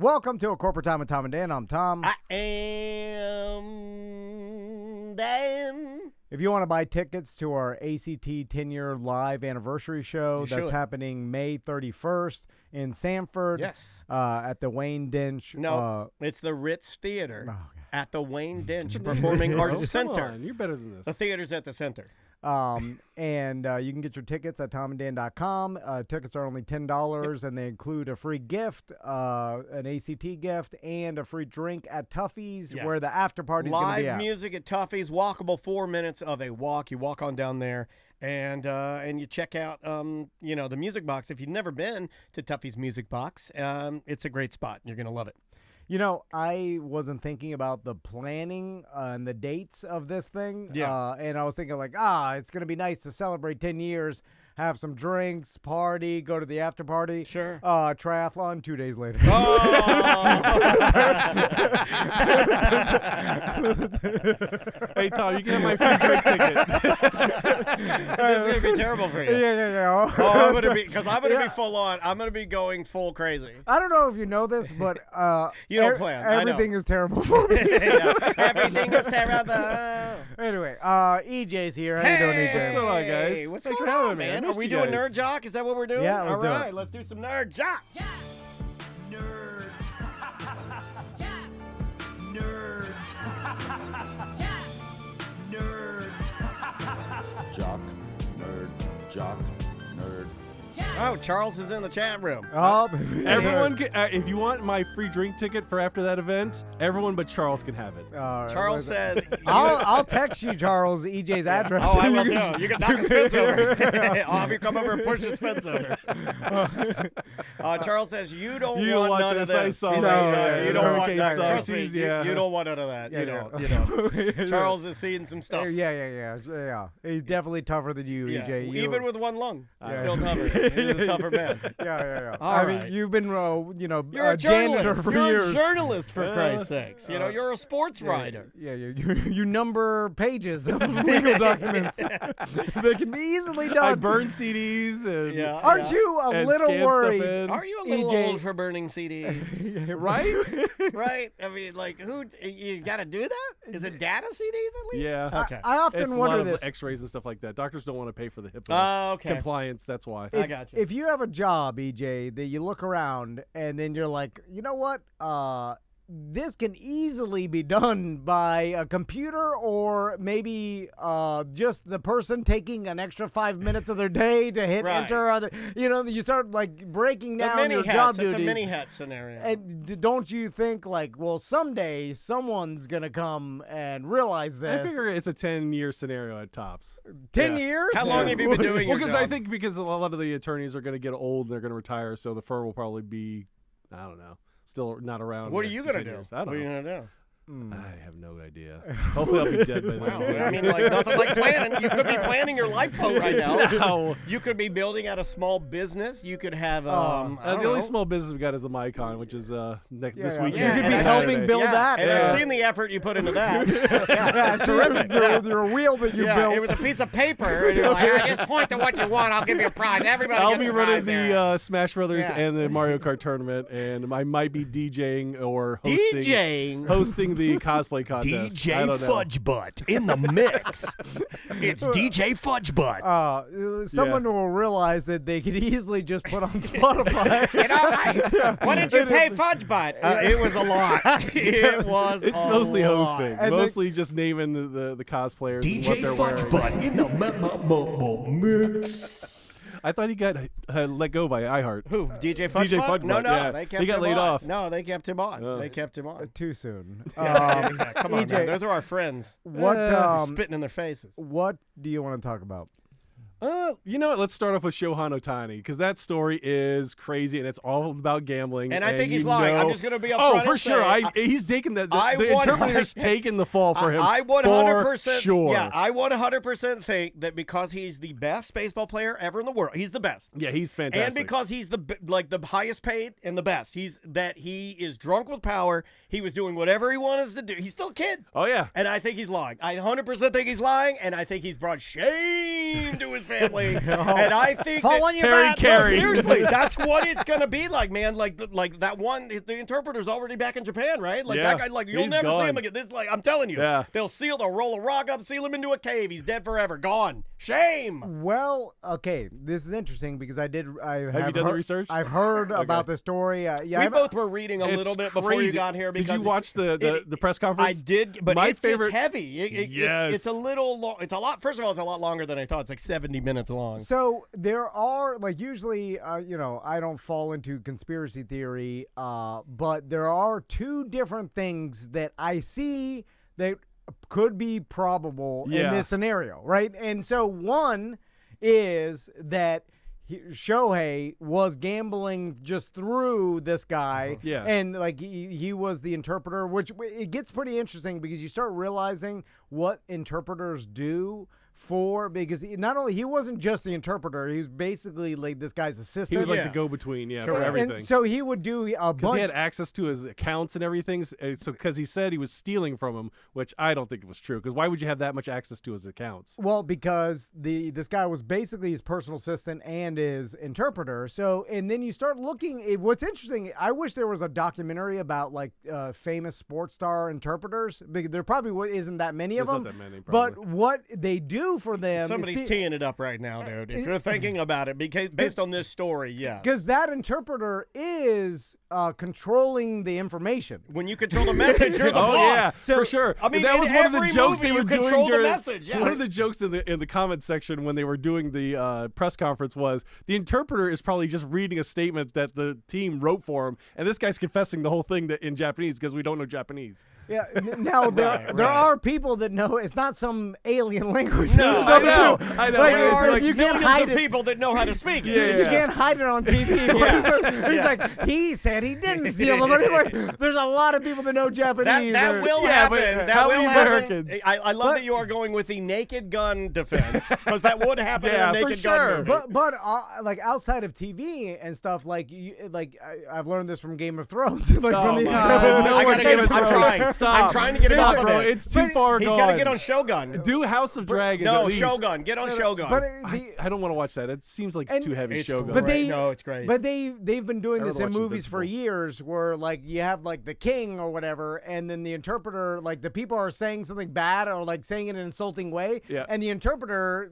Welcome to A Corporate Time with Tom and Dan. I'm Tom. I am Dan. If you want to buy tickets to our ACT 10-year live anniversary show, that's happening May 31st in Sanford. Yes. At the Wayne Dench. No, it's the Ritz Theater at the Wayne Dench Performing Arts Center. Come on, you're better than this. The theater's at the center. And you can get your tickets at tomanddan.com. Tickets are only $10, and they include a free gift, an ACT gift, and a free drink at Tuffy's, where the after party is going to be at. Live music at Tuffy's, walkable 4 minutes of a walk. You walk on down there, and you check out, the music box. If you've never been to Tuffy's Music Box, it's a great spot. You're going to love it. You know, I wasn't thinking about the planning and the dates of this thing. Yeah. And I was thinking like, it's going to be nice to celebrate 10 years, have some drinks, party, go to the after party. Sure. Triathlon 2 days later. Oh! Hey, Tom, you can have my free drink ticket. This is going to be terrible for you. Yeah. Oh, I'm going to be, because I'm going to be full on. I'm going to be going full crazy. I don't know if you know this, but you don't plan. Everything is terrible for me. Everything is terrible. Anyway, EJ's here. How you doing, EJ? What's going on, guys? What's Thanks going for having on, me. I man? Are missed we you doing guys. Nerd Jock? Is that what we're doing? Yeah, let's All do it. right, let's do some Nerd Jock. Nerds. Nerds. Nerds. Jock, nerd, jock, nerd. Oh, Charles is in the chat room. Oh, Everyone, if you want my free drink ticket for after that event, everyone but Charles can have it. All right, Charles says, I'll text you, Charles, EJ's address. Oh, I will too. You can knock his fence over. I'll have you come over and push his fence over. Charles says, you don't want none of this. I this. saw He's that. like, you don't want none. Trust me, Saucies, yeah. you don't want none of that. Yeah, You don't. Charles is seeing some stuff. Yeah. He's definitely tougher than you, Yeah. EJ. Even with one lung, he's Yeah. still tougher. He's a tougher man. Yeah. All I right. mean, you've been, You're a janitor journalist. for You're years. a journalist, for Christ's sakes. You're a sports writer. Yeah, you number pages of legal documents. They can be easily done. I burn CDs. And, Aren't you a and little scan stuff worried? in. Are you a little EJ. old for burning CDs? Right? Right? I mean, like, you got to do that? Is it data CDs at least? Yeah. Okay. I often It's a wonder lot this. of X-rays and stuff like that. Doctors don't want to pay for the HIPAA Oh, okay. compliance. That's why. I got you. If you have a job, EJ, that you look around and then you're like, you know what? This can easily be done by a computer or maybe just the person taking an extra 5 minutes of their day to hit Right. enter. You start like breaking The down mini your hats. job It's duties. a mini hat scenario. And don't you think like, well, someday someone's gonna come and realize I this? figure it's a 10-year scenario at tops. 10 Yeah. years? How long have you been doing Well, your because I job? think because a lot of the attorneys are going to get old and they're going to retire, so the firm will probably be, I don't know, still not around. What are in you 10 going to do? years. I What don't are you know. going to do? I have no idea. Hopefully I'll be dead by then. Well, I mean, like, nothing like planning. You could be planning your lifeboat right now. No. You could be building out a small business. You could have, The only small business we've got is the Micon, which is this weekend. You could be and I- helping build that. And Yeah. I've seen the effort you put into that. Yeah, it's terrific. Your wheel that you Yeah, built. it was a piece of paper, and you're like, just point to what you want. I'll give you a prize. Everybody I'll gets be a running prize there. the Smash Brothers Yeah. and the Mario Kart tournament, and I might be DJing or hosting the cosplay contest. I DJ don't know. FudgeButt in the mix. It's DJ FudgeButt. Someone will realize that they could easily just put on Spotify. You know, what did you pay FudgeButt? It was a lot. It was It's a mostly lot. hosting, And mostly just naming the cosplayers and what DJ they're wearing. FudgeButt in the mix. I thought he got let go by iHeart. Who? DJ FudgeButt? DJ FudgeButt, No, yeah. they kept He got him laid on. off. No, they kept him on. Oh. They kept him on. Too soon. Yeah, come on, EJ, man. Those are our friends. What Spitting in their faces. what do you want to talk about? You know what? Let's start off with Shohei Ohtani because that story is crazy and it's all about gambling. And I think he's lying. I'm just going to be upfront. Oh, and for say, sure. He's taking the I interpreter's taking the fall for him. I 100%. For sure. Yeah, I 100% think that because he's the best baseball player ever in the world, he's the best. Yeah, he's fantastic. And because he's the highest paid and the best, he is drunk with power. He was doing whatever he wanted to do. He's still a kid. Oh yeah. And I think he's lying. I 100% think he's lying, and I think he's brought shame to his family, and I think Fall that, on your Harry back. Carey. seriously, that's what it's gonna be like, man. Like that one, the interpreter's already back in Japan, right? Like Yeah, that guy, like you'll he's never see him gone. again. This, like I'm telling you, Yeah. they'll roll a rock up, seal him into a cave. He's dead forever, gone. Shame. Well, okay, this is interesting because I have you done the research? I've heard about the story. Yeah, We I've- both were reading a It's little bit before you crazy. got here. Because Did you watch the press conference? I did, but My it favorite. gets heavy. Yes. It's a little long. It's a lot. First of all, it's a lot longer than I thought. It's like 70 minutes long. So there are usually I don't fall into conspiracy theory, but there are two different things that I see that could be probable in Yeah. this scenario, right? And so one is that Shohei was gambling just through this guy, Yeah. and like he was the interpreter, which it gets pretty interesting because you start realizing what interpreters do because he wasn't just the interpreter, he was basically like this guy's assistant. He was like Yeah. the go-between, for Correct. everything. And so he would do a Because bunch. he had access to his accounts and everything. So because he said he was stealing from him, which I don't think it was true. Because why would you have that much access to his accounts? Well, because this guy was basically his personal assistant and his interpreter. So, and then you start looking. What's interesting, I wish there was a documentary about like famous sports star interpreters. Because there probably isn't that many of There's them. not that many, but probably. what they do for them, Somebody's teeing it up right now, dude. If you're thinking about it, because based on this story, yeah. because that interpreter is controlling the information. When you control the message, you're the Oh boss. yeah, So- for sure. I mean, that in was one of the every jokes movie they you were doing control the during message, yeah. One of the jokes in the comment section when they were doing the press conference was the interpreter is probably just reading a statement that the team wrote for him, and this guy's confessing the whole thing in Japanese because we don't know Japanese. Yeah. Now there are people that know it's not some alien language. No, There's I other know. people. I know. Like, It's it's like like you can't Millions hide of it. people that know how to speak. Yeah, You can't hide it on TV. He's like, he said he didn't steal them. But he's like, there's a lot of people that know Japanese. That will Yeah, but happen. That how will many happen. Americans? I love that you are going with the naked gun defense because that would happen Yeah, in a for naked sure. gun movie. But like outside of TV and stuff, I've learned this from Game of Thrones. Like Oh from the my God. No I one gotta Game get. of I'm Thrones. trying. Stop. I'm trying to get it Stop, off of bro. it. It's too far He's gone. got to get on Shogun. Do House of Dragons. No, at least. Shogun. Get on Shogun. But I don't want to watch that. It seems like it's And- too heavy. It's Shogun. But great. they- no, it's great. But they've been doing I this would in watch movies for Invincible. years, where like you have like the king or whatever, and then the interpreter, like the people are saying something bad or like saying it in an insulting way, Yeah. and the interpreter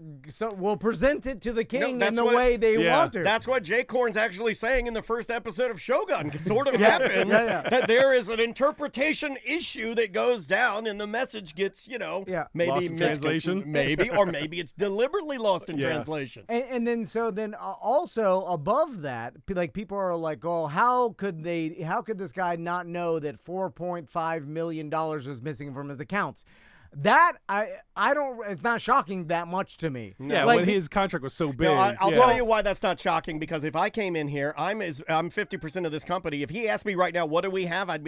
will present it to the king in that's the what- way they Yeah. want to. That's what Jay Korn's actually saying in the first episode of Shogun. Sort of happens yeah. that there is an interpretation issue that goes down, and the message gets, Yeah. maybe Lost in translation? maybe, or maybe it's deliberately lost in Yeah. translation. And then also above that, like people are like, oh, how could this guy not know that $4.5 million is missing from his accounts? That I don't. It's not shocking that much to me. Yeah, like, when his contract was so big. No, I'll yeah. tell you why that's not shocking. Because if I came in here, I'm 50% of this company. If he asked me right now, what do we have? I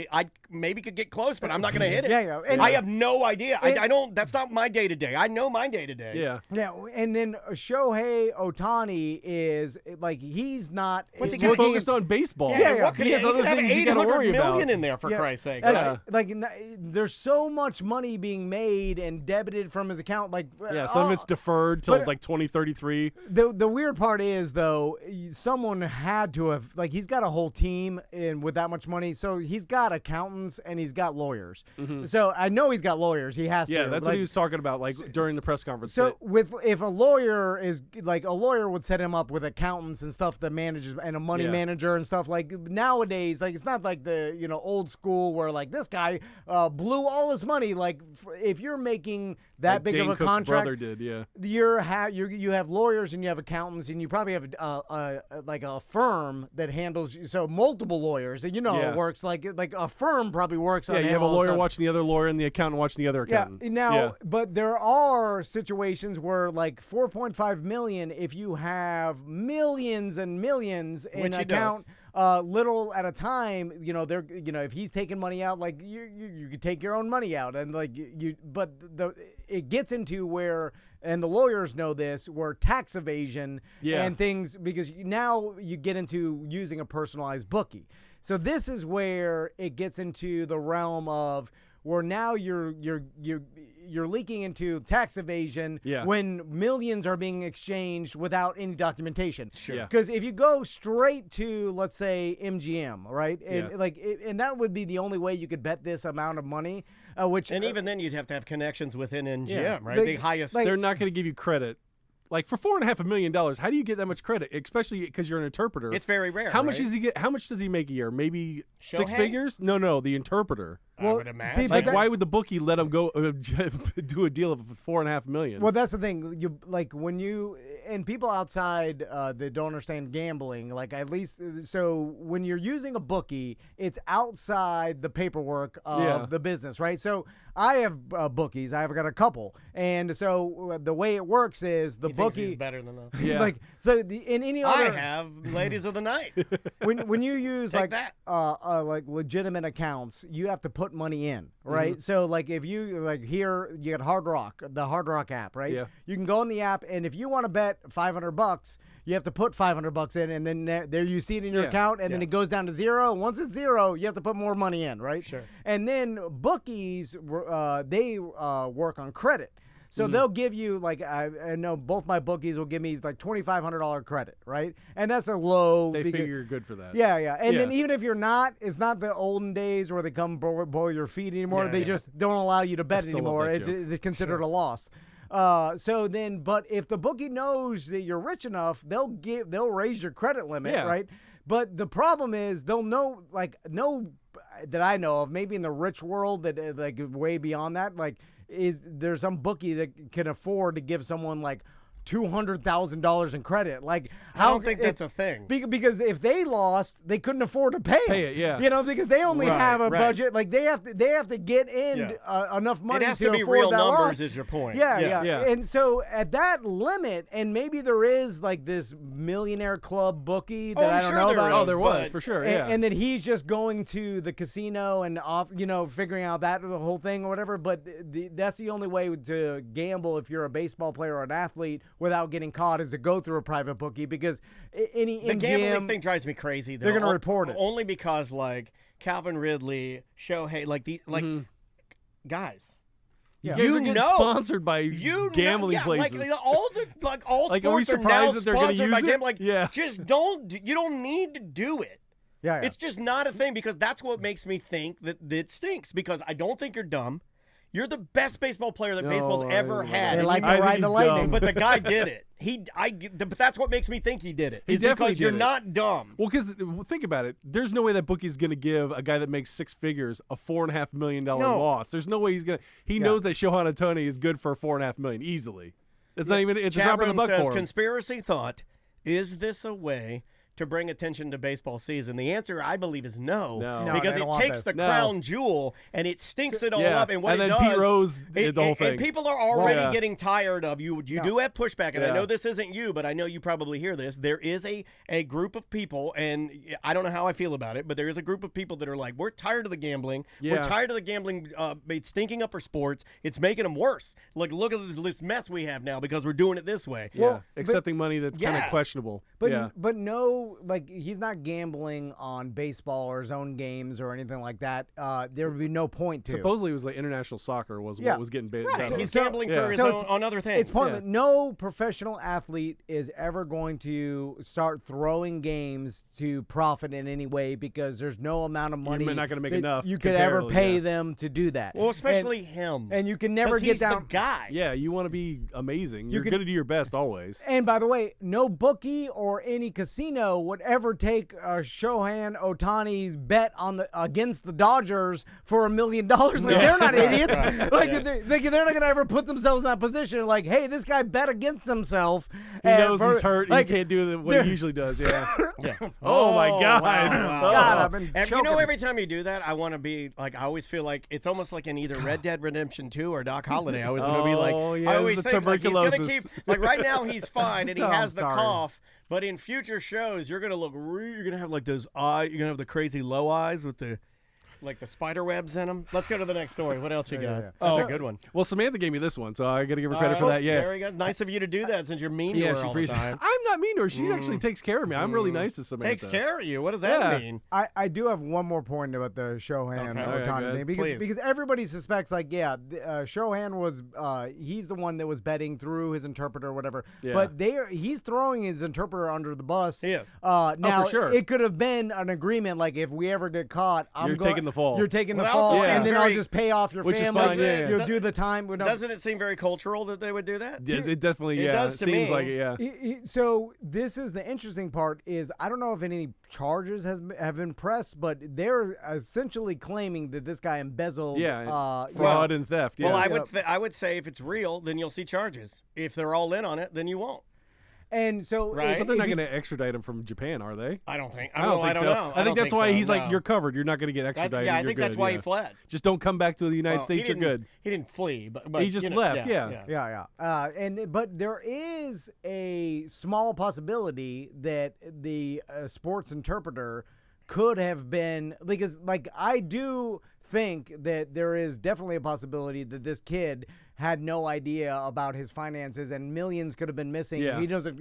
maybe could get close, but I'm not going to hit it. Yeah. And I have no idea. I don't. That's not my day to day. I know my day to day. Yeah. Yeah, and then Shohei Ohtani is like he's not. What's is he He's got? focused on baseball. Yeah, What could he has he other have things you got to 800 worry million about. in there for Yeah. Christ's sake? Like there's so much money being made and debited from his account. Like Yeah, some of it's deferred till but- like 2033. The weird part is though, someone had to have he's got a whole team and with that much money, so he's got accountants and he's got lawyers. So I know he's got lawyers. He has to. Yeah, that's what like, he was talking about, like during the press conference. So if a lawyer is like a lawyer would set him up with accountants and stuff that manages and a money Yeah. manager and stuff like nowadays, like it's not like the old school where like this guy blew all his money. Like if you're making that like big Dane of a Cook's contract, brother did, yeah. you have lawyers and you have accountants and you probably have like a firm that handles so multiple lawyers and Yeah. it works like a firm probably works on Yeah, you have a all this lawyer stuff. watching the other lawyer and the accountant watching the other Yeah. accountant. Now, but there are situations where like 4.5 million, if you have millions and millions in Which he account, little at a time, they're if he's taking money out, like you could take your own money out and like but it gets into where, and the lawyers know this, where tax evasion Yeah. and things, because now you get into using a personalized bookie. So this is where it gets into the realm of, where now you're leaking into tax evasion when millions are being exchanged without any documentation. Sure. Yeah. Because if you go straight to, let's say, MGM, right, and and that would be the only way you could bet this amount of money. And even then, you'd have to have connections within MGM, right? The The highest. They're not going to give you credit. Like for $4.5 million, how do you get that much credit? Especially because you're an interpreter. It's very rare. How much right? does he get? How much does he make a year? Maybe Shohei? 6 figures? No, the interpreter. I would imagine. Like, why would the bookie let him go do a deal of $4.5 million? Well, that's the thing. You when you and people outside that don't understand gambling, like at least so when you're using a bookie, it's outside the paperwork of the business, right? So I have bookies. I've got a couple, and so the way it works is the He thinks bookie he's better than us. Yeah. like so in any other I have ladies of the night. when you use Take like that. like legitimate accounts, you have to put money in, right? So like if you like here you got the Hard Rock app, right? Yeah. You can go on the app, and if you want to bet $500, you have to put $500 in, and then there you see it in your account, and then it goes down to zero. Once it's zero, you have to put more money in, right? Sure. And then bookies, they work on credit. So they'll give you, like, I know both my bookies will give me like $2,500 credit, right? And that's a low. They figure you're good for that. Yeah. And then even if you're not, it's not the olden days where they come boil your feet anymore. They just don't allow you to bet still love anymore. that It's considered a loss. So then, but if the bookie knows that you're rich enough, they'll raise your credit limit, right? But the problem is they'll know that I know of, maybe in the rich world that like way beyond that, like there's some bookie that can afford to give someone like $200,000 in credit. Like, I don't think that's a thing. Because if they lost, they couldn't afford to pay it, yeah. You know, because they only have a right. budget. Like they have to get in enough money It has to to be afford real that numbers, loss. is your point. Yeah. And so at that limit, and maybe there is like this millionaire club bookie that I don't know about. Oh, there was for sure. Yeah. And then he's just going to the casino and off, figuring out the whole thing or whatever. But that's the only way to gamble if you're a baseball player or an athlete without getting caught is to go through a private bookie, because the gambling thing drives me crazy. Though. They're going to report it only because like Calvin Ridley, Shohei, guys. You guys are getting sponsored by gambling places. All like, are we sports surprised are now that they're going to sponsored by use gambling. it? Just you don't need to do it. Yeah. It's just not a thing, because that's what makes me think that it stinks, because I don't think you're dumb. You're the best baseball player that baseball's ever had. They like I to think ride the he's lightning. dumb. But the guy did it. But that's what makes me think he did it. He definitely because you're did it. not dumb. Well, because think about it. There's no way that bookie's going to give a guy that makes 6 figures a $4.5 million loss. There's no way he's going to. He knows that Shohei Ohtani is good for $4.5 million easily. It's not even. It's a drop in the buck says, for him. conspiracy thought, is this a way to bring attention to baseball season? The answer, I believe, is no. Because it takes the crown jewel and it stinks it all up. And what and it then does, Pete Rose did the whole thing. And people are already getting tired of you. You do have pushback, and I Yeah. know this isn't you, but I know you probably hear this. There is a group of people, and I don't know how I feel about it, but there is a group of people that are like, we're tired of the gambling. Yeah. We're tired of the gambling. It's stinking up our sports. It's making them worse. Like, look at this mess we have now because we're doing it this way. Accepting money that's kind of questionable. But no, like, he's not gambling on baseball or his own games or anything like that. There would be no point to. Supposedly it was like international soccer was what was getting banned. Right. He's gambling for his own on other things. It's pointless. No professional athlete is ever going to start throwing games to profit in any way, because there's no amount of money You're not going to make enough. you could ever pay them to do that. Well, especially him. And you can never get down. The guy. Yeah, you want to be amazing. You're going to do your best always. And by the way, no bookie or any casino would ever take Shohei Ohtani's bet against the Dodgers for $1 million. Like, they're not idiots. They're not going to ever put themselves in that position. Like, hey, this guy bet against himself. He knows he's hurt. Like, he can't do what he usually does. Yeah. Oh my God. Wow. God, I've been And choking. every time you do that, I want to be like, I always feel like it's almost like in either Red Dead Redemption 2 or Doc Holliday. I always want to be like, I always the think like, he's going to tuberculosis. keep, like right now he's fine and he Oh, has I'm the sorry. cough. But in future shows, you're gonna look. You're gonna have like those eye. You're gonna have the crazy low eyes with the. Like the spider webs in them. Let's go to the next story. What else you got? yeah. That's a Oh. good one. Well, Samantha gave me this one, so I got to give her credit for that. Yeah. Very good. Nice of you to do that since you're mean to her She all the appreciates. time. I'm not mean to her. She actually takes care of me. I'm really nice to Samantha. Takes care of you. What does that Yeah. mean? I do have one more point about the Shohei Okay. All right, Ohtani good. thing Please. because everybody suspects Shohei was he's the one that was betting through his interpreter or whatever. Yeah. But he's throwing his interpreter under the bus. He is. Now for sure. it could have been an agreement like if we ever get caught, You're taking the fall. You're taking the Well, that fall, also and sounds then I'll very- just pay off your Which is family. fine, yeah. You'll do the time. No, Doesn't it seem very cultural that they would do that? It definitely, It yeah. does to seems me. like it, yeah. So this is the interesting part is I don't know if any charges have been pressed, but they're essentially claiming that this guy embezzled. Yeah, fraud and theft. Yeah. Well, I would say if it's real, then you'll see charges. If they're all in on it, then you won't. And so, Right. but they're if not you- going to extradite him from Japan, are they? I don't think. I don't think so. know. I think that's why so, he's no. like, you're covered. You're not going to get extradited. I You're think that's good, why yeah. he fled. Just don't come back to the United Well, States. You're good. He didn't flee, but He just left, yeah. Yeah. But there is a small possibility that the sports interpreter could have been because, like, I do think that there is definitely a possibility that this kid had no idea about his finances and millions could have been missing. Yeah. He doesn't,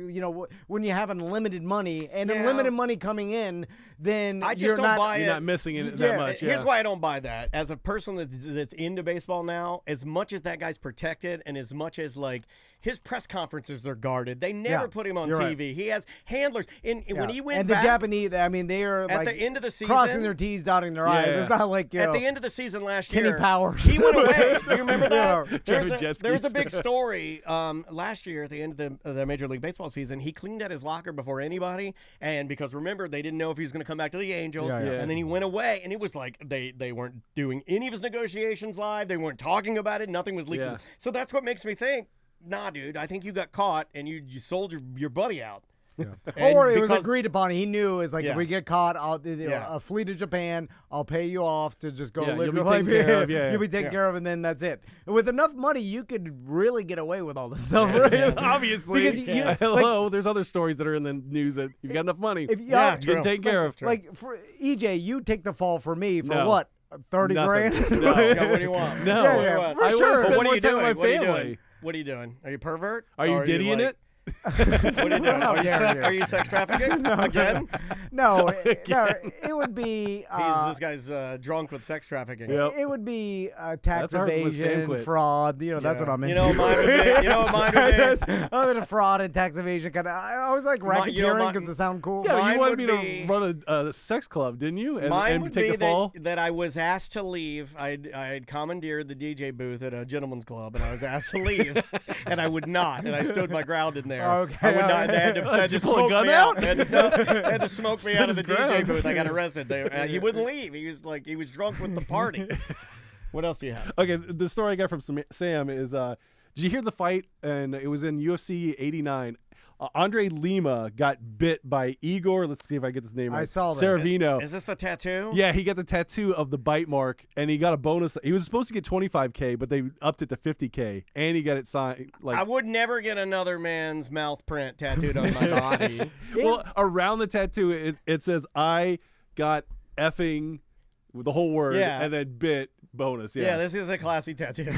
when you have unlimited money and Yeah. unlimited money coming in, then I just you're don't not. buy You're it. not missing it Yeah, that much. Here's yeah. why I don't buy that. As a person that's into baseball now, as much as that guy's protected and as much as like his press conferences are guarded, they never Yeah, put him on you're TV. right. He has handlers. And when he went and back, the Japanese, I mean, they are at like the end of the season, crossing their T's, dotting their I's. Yeah. It's not like at the end of the season last Kenny year, Powers. he went away. Do you remember Yeah. that? Driving There's jet there was a skis. big story last year at the end of the Major League Baseball season. He cleaned out his locker before anybody, and because remember they didn't know if he was going to come back to the Angels, Yeah, yeah. and then he went away, and it was like they weren't doing any of his negotiations live. They weren't talking about it. Nothing was leaked. Yeah. So that's what makes me think, nah, dude, I think you got caught and you sold your buddy out. And Or it was because- agreed upon. He knew it's like Yeah. if we get caught, I'll Yeah. flee to Japan. I'll pay you off to just go Yeah, live you'll your be life taken care here. of, yeah. You'll be taken Yeah. care of, and then that's it. And with enough money, you could really get away with all this stuff, right? Obviously. Because you- Hello, there's other stories that are in the news that you've got enough money. If Yeah, You've been true. taken care of. like for EJ, you take the fall for me for No. what? 30 Nothing. grand? No. Yeah, what do you want? No. Yeah, What do you yeah, want? for I sure. wanna But spend What are more you time doing? with my What are you family. doing? What are you doing? Are you a pervert? Are you Or diddying like- it? What are you doing? How dare you. Are you sex trafficking again? No, it would be. This guy's drunk with sex trafficking. Yep. It would be tax That's hard with Sam evasion, quit. fraud. That's what I'm into. You know what mine would be? You know what mine would be? I'm into fraud and tax evasion kind of. I always like Mi- you know, racketeering mi- because it sound cool. Yeah, Mine you wanted would me be- to run a sex club, didn't you? And, Mine and would take be the fall? that I was asked to leave. I had commandeered the DJ booth at a gentleman's club, and I was asked to leave, and I would not, and I stood my ground in there. Okay, I would not. alright. They had to, Did you pull a smoke gun me out? They had to smoke me out of the Stood his DJ ground. booth. I got arrested. He wouldn't leave. He was drunk with the party. What else do you have? Okay, the story I got from Sam is, did you hear the fight? And it was in UFC 89. Andre Lima got bit by Igor. Let's see if I get this name right. I saw this. Saravino. Is this the tattoo? Yeah, he got the tattoo of the bite mark, and he got a bonus. He was supposed to get $25K, but they upped it to $50K, and he got it signed. Like, I would never get another man's mouth print tattooed on my body. well, around the tattoo, it says, "I got effing," with the whole word, Yeah. and then bit bonus. Yeah, Yeah, this is a classy tattoo.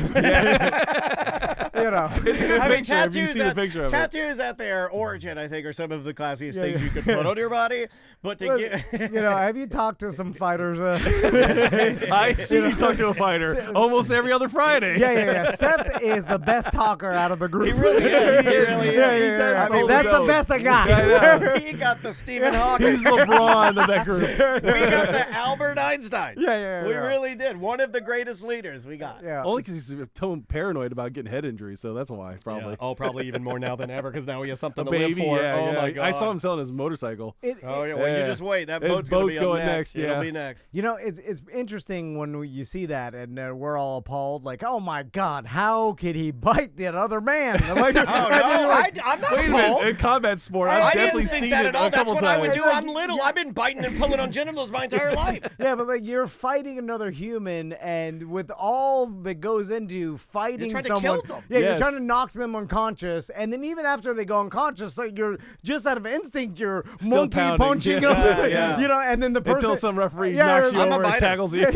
You know. it's a good I mean, picture. Have you tattoos, seen a picture of it? tattoos at their origin, I think, are some of the classiest things you could put on your body. But to get, Have you talked to some fighters? I see you talk to a fighter almost every other Friday. Yeah. Seth is the best talker out of the group. he really is. He really is. Yeah. I mean, hold that's his the own. best I got. I know. He got the Stephen Hawking. He's LeBron of that group. We got the Albert Einstein. Yeah. We really did. One of the greatest leaders we got. Yeah. Only because he's tone paranoid about getting head injuries, so that's why, probably. Yeah. Oh, probably even more now than ever because now he has something A to baby, live for. yeah, Oh yeah. my God. I saw him selling his motorcycle. Oh yeah. Well, you Yeah. just wait. That His boat's gonna boat's be up going next. next, yeah. It'll be next. It's interesting when you see that and we're all appalled, like, oh my God, how could he bite that other man? Like, Oh no, I'm not Wait a minute, appalled. in combat sport, I I've didn't definitely think seen that it at all. a That's couple what times. I would do. Like, I'm little. I've been biting and pulling on genitals my entire life. Yeah, but like you're fighting another human, and with all that goes into fighting trying to someone, kill them. Yeah, you're Yes. trying to knock them unconscious, and then even after they go unconscious, like you're just out of instinct, you're Still monkey pounding. punching Yeah. them, Yeah. you know, and then the person Until some referee Yeah, knocks you I'm a over and biter. tackles you. yeah,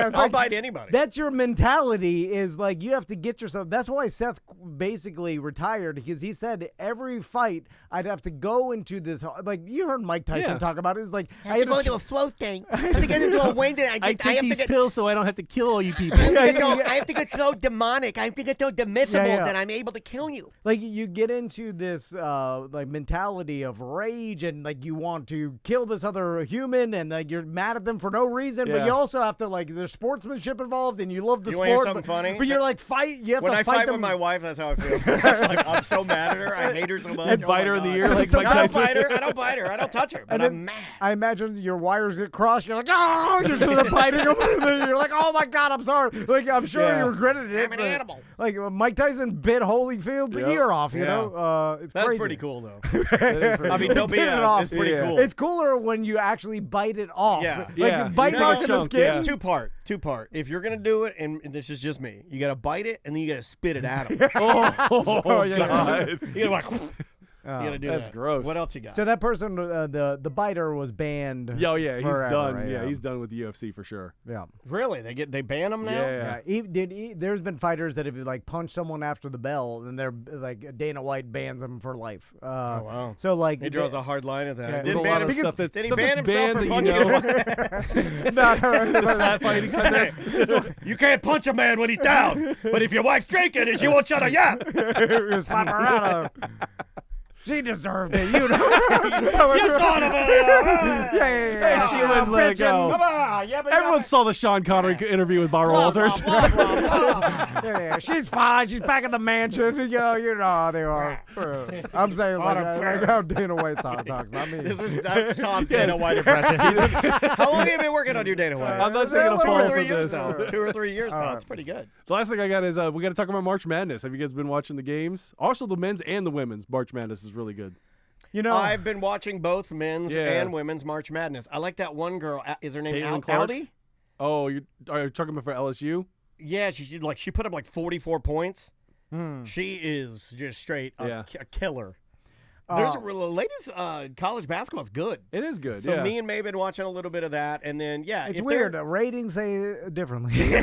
it's I'll like, bite anybody. that's your mentality. Is like you have to get yourself. That's why Seth basically retired, because he said every fight I'd have to go into this. Like you heard Mike Tyson Yeah. talk about it. It's like I have to go into a float tank. I have to get into a wind. I take these pills so I don't have to kill all you people. I have to get so demonic. I have to get so demisable Yeah. that I'm able to kill you. like you get into this like mentality of rage, and like you want to kill this other human, and like you're mad at them for no reason, but Yeah. you also have to like there's sportsmanship involved, and you love the You wanna hear sport. something funny? But you're like fight. You have When to I fight fight them. with my wife, that's how I feel. Like, I'm so mad at her. I hate her so much. And Oh bite my her in the God. ear like Mike I don't Tyson. bite her. I don't bite her. I don't touch her. But And I'm then mad. I imagine your wires get crossed. You're like, oh, you're sort of biting them. And then you're like, oh my God, I'm sorry. Like, I'm sure Yeah. you regretted it. I'm an but, animal. Like, Mike Tyson bit Holyfield's Yep. ear off, you Yeah. know? It's That's crazy. pretty cool, though. That is pretty I mean, cool. no Bit it BS. off. It's pretty Yeah. cool. It's cooler when you actually bite it off. Yeah. Like, Yeah. you bite You mark take in a the chunk, skin. yeah. It's two-part. If you're going to do it, and this is just me, you got to bite it, and then you got to spit it at him. Oh, yeah. God. You got to you gotta do That's that. gross. What else you got? So that person, the biter, was banned. Yeah, yeah, he's forever, done. right? Yeah, he's done with the UFC for sure. Yeah. Really? They ban them now? Yeah. There's been fighters that have like punched someone after the bell, and they're like Dana White bans them for life. wow. So like He draws a hard line at that. Yeah, Didn't With a ban lot him of stuff did that's he stuff ban that's himself banned for that punching? the slap fighting contest. You can't punch a man when he's down, but if your wife's drinking and she won't shut her yap, You slap her out of. She deserved it. You know. you son of a... Yeah. Hey, she wouldn't let it go. Come on, yeah, but Everyone saw the Sean Connery interview with Barbara Walters. Yeah, she's fine. She's back at the mansion. You know how they are. I'm saying like how Dana White talks. Not me. That's Tom's Dana White impression. How long have you been working on your Dana White? I'm not taking a Two fall or for 3 years this. now. 2 or 3 years now. It's pretty good. The last thing I got is we got to talk about March Madness. Have you guys been watching the games? Also, the men's and the women's March Madness is really good. You know, I've been watching both men's Yeah. and women's March Madness. I like that one girl. Is her name Caitlin Clark? Audi? Oh, are you talking about for LSU? Yeah, she put up like 44 points. Hmm. She is just straight Yeah. a killer. There's ladies college basketball's good. It is good. So yeah. me and May have been watching a little bit of that, and then it's if weird. they're- Ratings say differently.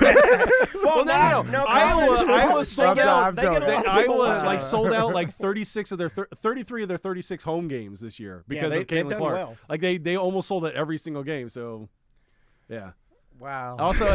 Well, no. Iowa sold I'm out. joking. Iowa like sold out like 36 of their 33 of their 36 home games this year because of they've Caitlin done Clark. well. Like they almost sold out every single game. So, yeah. Wow. Also,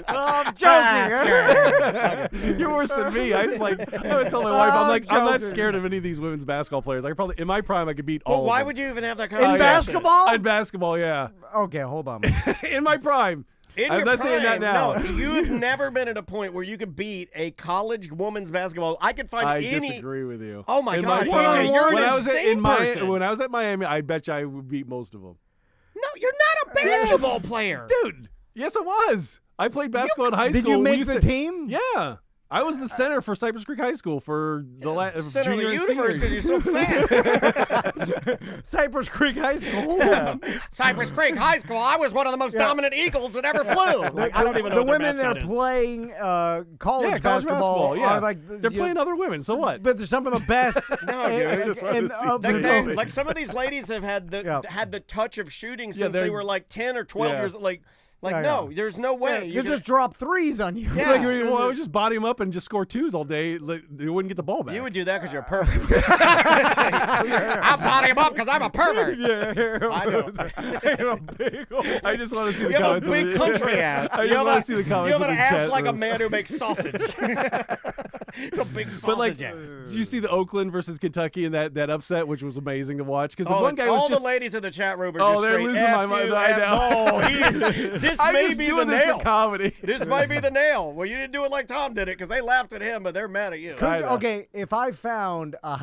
I'm joking. you're worse than me. I was like, I would tell my wife, I'm like, I'm not joking. scared of any of these women's basketball players. I could probably, in my prime, I could beat Well, all. why of them. would you even have that In conversation? basketball? In basketball, yeah. Okay, hold on. In my prime. In I'm your not saying that prime, now. No, you've never been at a point where you could beat a college women's basketball. I could find I any. disagree with you. Oh my In God, prime, PJ, you're when an I was insane person. when I was at Miami, I bet you I would beat most of them. No, you're not a basketball player. Dude, yes, I was. I played basketball in high school. Did you We make used the to- team? Yeah. I was the center for Cypress Creek High School for the Center of junior the and senior. universe because you're so fat. Cypress Creek High School. Cypress Creek High School. I was one of the most dominant Eagles that ever flew. Like, I don't even know The what their women that mascot are is. playing college Yeah, college basketball yeah. are like They're playing other women, so what? But they're some of the best. No, dude. I just wanted to see of that. the They- Like some of these ladies have had the touch of shooting since they they're- were like 10 or 12 Yeah. years. Like Yeah, no, yeah. there's no way. You just drop threes on you. Yeah. Like, Well, I would just body them up and just score twos all day. Like, they wouldn't get the ball back. You would do that because you're a pervert. I'm potting him up because I'm a pervert. yeah. I know. I just want to see the You have a comments. big of the, country ass. I You just have want a- to see the You comments have of an the ass chat like a room. man who makes sausage. a big sausage But like, ass. did you see the Oakland versus Kentucky and that upset, which was amazing to watch? Because the Oh, one guy was all just. the ladies in the chat room are Oh, just they're straight losing F my mind. you, I F- know. Oh, this I'm may just be doing the this nail. for comedy. This might be the nail. Well, you didn't do it like Tom did it because they laughed at him, but they're mad at you. I know. Okay, if I found a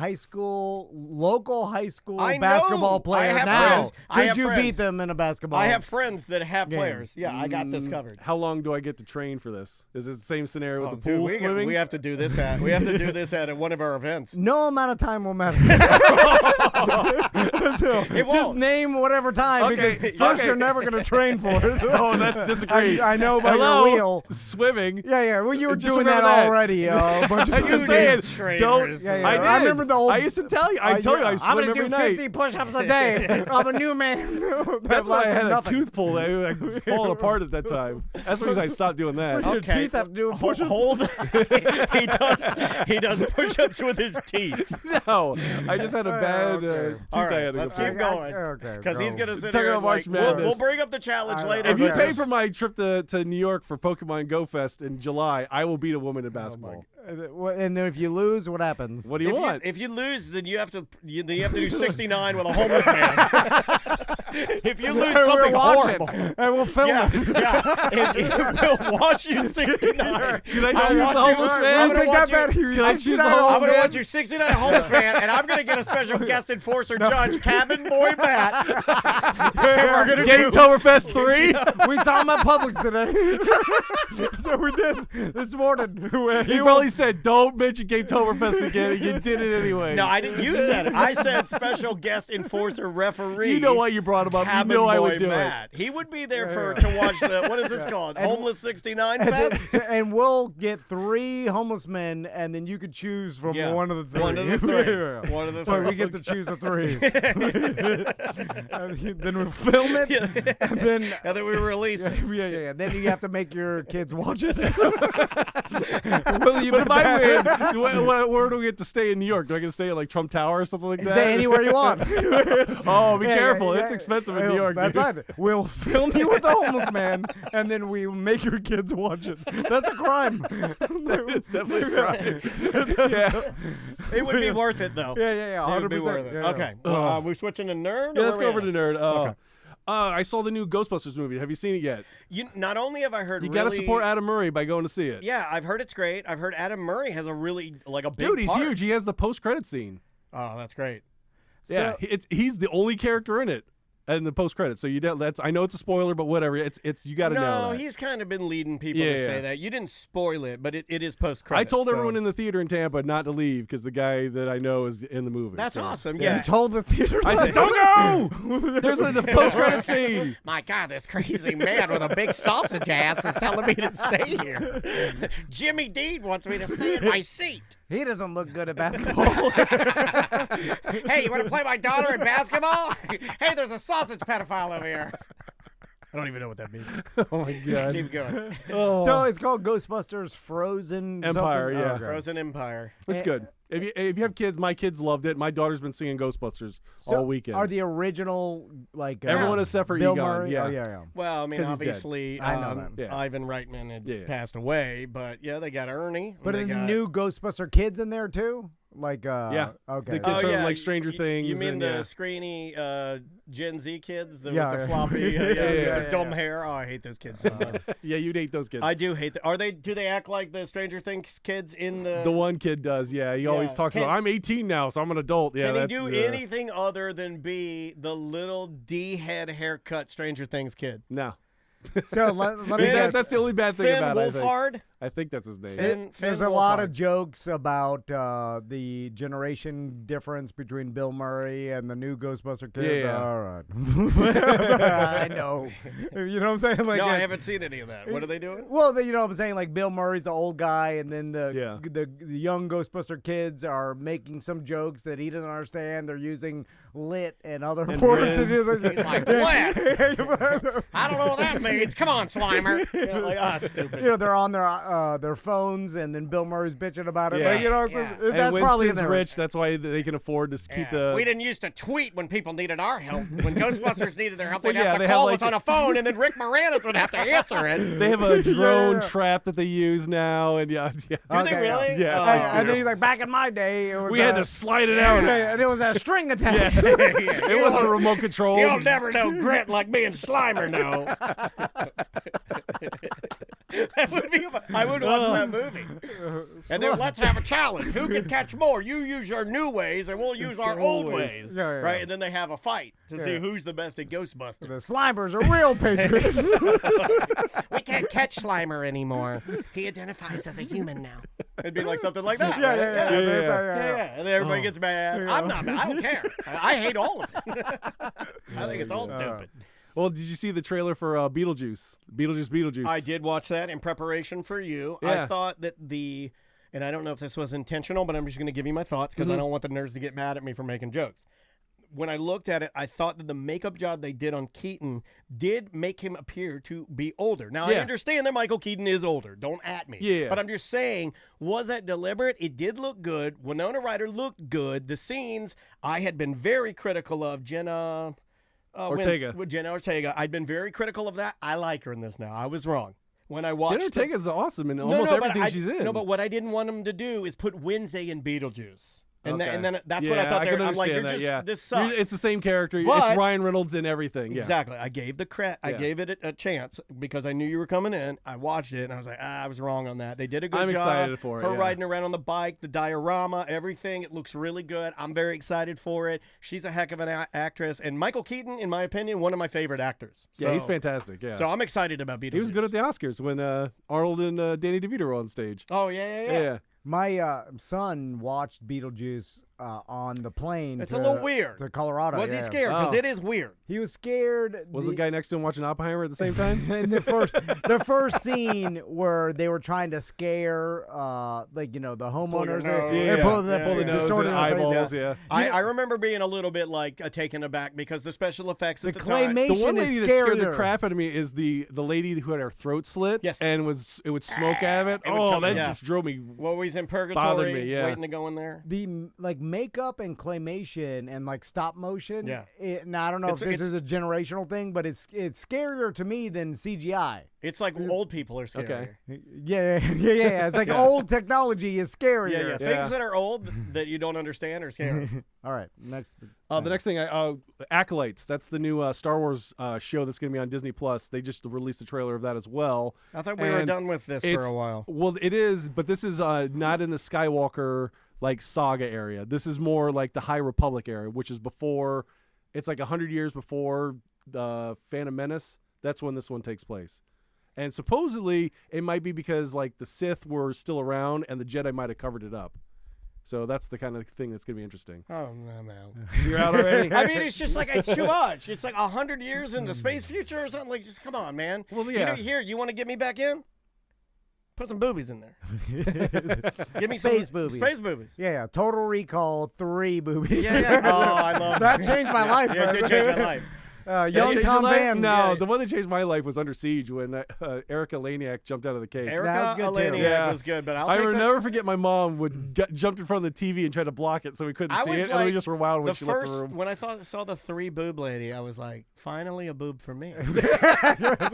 local high school I know. basketball I player have now, friends. I could have you friends. beat them in a basketball? I have friends that have Game. players. Yeah, I got this covered. How long do I get to train for this? Is it the same scenario with Oh, the pool dude, swimming? we have to do this at. We have to do this at one of our events. No amount of time will matter. So, It just won't. name whatever time Okay, because first okay. you're never going to train for it. Oh, that's disagree. I know by Hello, your wheel. swimming. Yeah. Well, you were Just doing that remember that. already. A bunch of I'm just times. saying, don't. Yeah. I did. I remember the old. I used to tell you. I told you I swim I'm gonna every do night. 50 push-ups a day. I'm a new man. That's why I had nothing. a tooth pulled. I falling apart at that time. That's the reason I stopped doing that. Your teeth have to do with push-ups. Hold. he does push-ups with his teeth. No, I just had a bad tooth. All I right, had to let's go keep through. going. Okay. Because he's gonna sit Talking here about and March like, we'll Madness. bring up the challenge later. If you but pay just- for my trip to New York for Pokemon Go Fest in July, I will beat a woman in basketball. And then if you lose, what happens? What do you want? If you lose, then you have to do 69 with a homeless man. If you lose We'll something watch horrible, it. And we'll film yeah, it. yeah, we'll watch you 69. Can I I'll choose the watch homeless you- man? I'm I gonna think watch that you- better. Can I choose the I'm homeless gonna man? watch you 69 homeless man, and I'm gonna get a special guest enforcer judge, Cabin Boy Matt. And we're gonna Game do Toberfest 3? We saw him at Publix today. So we did this morning. He probably said, don't mention Game Toberfest again, and you did it anyway. No, I didn't. You said it. I said special guest enforcer referee. You know why you brought him up. Cabin You know I Boy would do Matt. He would be there to watch the, what is this called? Homeless 69 Fest? And we'll get 3 homeless men, and then you could choose from Yeah. one of the 3. One of the 3. Yeah. One of the So 3. we get to choose the 3. And then we'll film it, and then And then we release it. yeah. Then you have to make your kids watch it. Will you But if I win, win, where do we get to stay in New York? Do I get to stay at like Trump Tower or something like that? stay anywhere you want. Oh, be Yeah, careful. yeah, It's yeah. expensive in Well, New York. That's dude. right. We'll film you with a homeless man, and then we make your kids watch it. That's a crime. It's definitely right. Yeah. It would be worth it, though. Yeah. 100%. It would be worth it. Yeah. Okay. Well, we're switching to nerd? Yeah, or let's where go we over at? to nerd. I saw the new Ghostbusters movie. Have you seen it yet? Not only have I heard You really, got to support Adam Murray by going to see it. Yeah, I've heard it's great. I've heard Adam Murray has a really, like a big Dude, he's part. huge. He has the post-credit scene. Oh, that's great. Yeah, he's the only character in it. And the post credits, so I know it's a spoiler, but whatever. It's you got to know. No, that. he's kind of been leading people Yeah, to yeah. say that. You didn't spoil it, but it is post credits. I told everyone in the theater in Tampa not to leave because the guy that I know is in the movie. That's so. awesome. You Yeah. told the theater. I said, "Don't go." There's the post credit scene. My God, this crazy man with a big sausage ass is telling me to stay here. Jimmy Dean wants me to stay in my seat. He doesn't look good at basketball. Hey, you want to play my daughter in basketball? Hey, there's a sausage pedophile over here. I don't even know what that means. Oh my god. Keep going. Oh. So it's called Ghostbusters Frozen Empire, something? yeah. Oh, okay. Frozen Empire. It's good. If you have kids, my kids loved it. My daughter's been singing Ghostbusters So all weekend. Are the original like Everyone except for Bill Egon, Murray? yeah. Oh, yeah. Well, I mean, 'Cause he's dead. obviously, I know that. Yeah. Ivan Reitman had Yeah. passed away, but yeah, they got Ernie. But they are the got- new Ghostbuster kids in there too? Like Yeah. Okay. The kids from like y- Stranger y- Things. You mean and, the yeah. screeny Gen Z kids with Yeah, the yeah. floppy, Yeah, with yeah, their yeah, dumb yeah. hair? Oh, I hate those kids. Yeah, you'd hate those kids. I do hate that. Do they act like the Stranger Things kids in the? The one kid does, yeah. He always Yeah. talks about, I'm 18 now, so I'm an adult. Yeah, Can he that's, do anything other than be the little D-head haircut Stranger Things kid? No. So let me Finn- guess. That's the only bad thing Finn about it. Wolfhard? I think that's his name. Finn There's a lot of Wolfhard. jokes about the generation difference between Bill Murray and the new Ghostbuster kids. Yeah. All right. I know. You know what I'm saying? Like, No, I haven't seen any of that. What are they doing? Well, you know what I'm saying? Like Bill Murray's the old guy, and then Yeah. the young Ghostbuster kids are making some jokes that he doesn't understand. They're using lit and other And words. Riz. He's like, what? I don't know what that means. Come on, Slimer. You know, like, stupid. You know, they're on their phones, and then Bill Murray's bitching about it. Yeah. Like, you know, Yeah. And that's probably in Winston's there. rich. That's why they can afford to keep the. We didn't used to tweet when people needed our help. When Ghostbusters needed their help, Well, they'd yeah, have they to have, call like, us on a phone, and then Rick Moranis would have to answer it. They have a drone Yeah. trap that they use now, and yeah. Do they Okay, really? Yeah, Oh, they And do. then he's like, back in my day, it was We had to slide it out. and it was a string attack. Yes. It wasn't a remote control. You'll never know grit like me and Slimer know. That would be. I would watch that movie. And then let's have a challenge. Who can catch more? You use your new ways, and we'll use our old ways. Yeah, yeah, Right? yeah. And then they have a fight to see Yeah. who's the best at Ghostbusters. The Slimer's a real patriot. We can't catch Slimer anymore. He identifies as a human now. It'd be like something like that. Yeah, right? yeah. Yeah. And then everybody gets mad. I'm not mad. I don't care. I hate all of it. I think it's all stupid. Well, did you see the trailer for Beetlejuice? Beetlejuice. I did watch that in preparation for you. Yeah. I thought that and I don't know if this was intentional, but I'm just going to give you my thoughts because I don't want the nerds to get mad at me for making jokes. When I looked at it, I thought that the makeup job they did on Keaton did make him appear to be older. Now, I understand that Michael Keaton is older. Don't at me. Yeah. But I'm just saying, was that deliberate? It did look good. Winona Ryder looked good. The scenes I had been very critical of. Jenna Ortega. Jenna Ortega. I'd been very critical of that. I like her in this now. I was wrong. When I watched Jenna Ortega's awesome in No, almost no, but everything she's in. No, but what I didn't want them to do is put Wednesday in Beetlejuice. And, Okay. then that's what I thought. can I'm like, you're understand just, that, this sucks. It's the same character. But- it's Ryan Reynolds in everything. Yeah. Exactly. I gave I gave it a chance because I knew you were coming in. I watched it and I was like, I was wrong on that. They did a good I'm job. excited for it, Her yeah. riding around on the bike, the diorama, everything. It looks really good. I'm very excited for it. She's a heck of an actress. And Michael Keaton, in my opinion, one of my favorite actors. Yeah, he's So- fantastic. Yeah. So I'm excited about Beetlejuice. He was good at the Oscars when Arnold and Danny DeVito were on stage. Oh, yeah. My son watched Beetlejuice on the plane. It's a little weird. To Colorado. Was he yeah. scared? Because Oh. it is weird. He was scared. Was the guy next to him watching Oppenheimer at the same time? in the first scene where they were trying to scare the homeowners. nose. They're Yeah. pulling Yeah, the yeah. distorting Nose and their face. eyeballs, yeah. I remember being a little bit like taken aback because the special effects The at the time. claymation The one lady is that scared the scarier. crap out of me is the lady who had her throat slit. Yes. And it would smoke out of it. It would Oh, come- that yeah. just drove me. Well, he's in Bothered purgatory, me, yeah. waiting to go in there. The makeup and claymation and stop motion. Yeah. Now I don't know if It's- this is a generational thing, but it's scarier to me than CGI. It's like old people are scary. Okay. Yeah. It's like old technology is scarier. Yeah. Yeah. Things that are old that you don't understand are scary. All right, next. The next thing, Acolytes. That's the new Star Wars show that's going to be on Disney Plus. They just released a trailer of that as well. I thought we were And done with this for it's- a while. Well, it is, but this is not in the Skywalker saga area. This is more like the High Republic area, which is before. It's like 100 years before the Phantom Menace. That's when this one takes place. And supposedly it might be because the Sith were still around and the Jedi might have covered it up. So that's the kind of thing that's going to be interesting. Oh, no. You're out already? I mean, it's just it's too much. It's like 100 years in the space future or something. Just come on, man. Well, yeah. Here, you want to get me back in? Put some boobies in there. Give me Space some boobies. Space boobies. Yeah. Total Recall 3 boobies. Yeah. Oh, I love That changed my life. Yeah, it did change my life. Young Changed your Tom life? Van. No, yeah. the one that changed my life was Under Siege when Erica Laniak jumped out of the cave. That Erica was good, too. Eleniak Yeah. was good, but I will never forget my mom jumped in front of the TV and tried to block it so we couldn't I see was it, and we like, just were wild when the she left first the room. when I saw the 3 boob lady, I was like, finally a boob for me,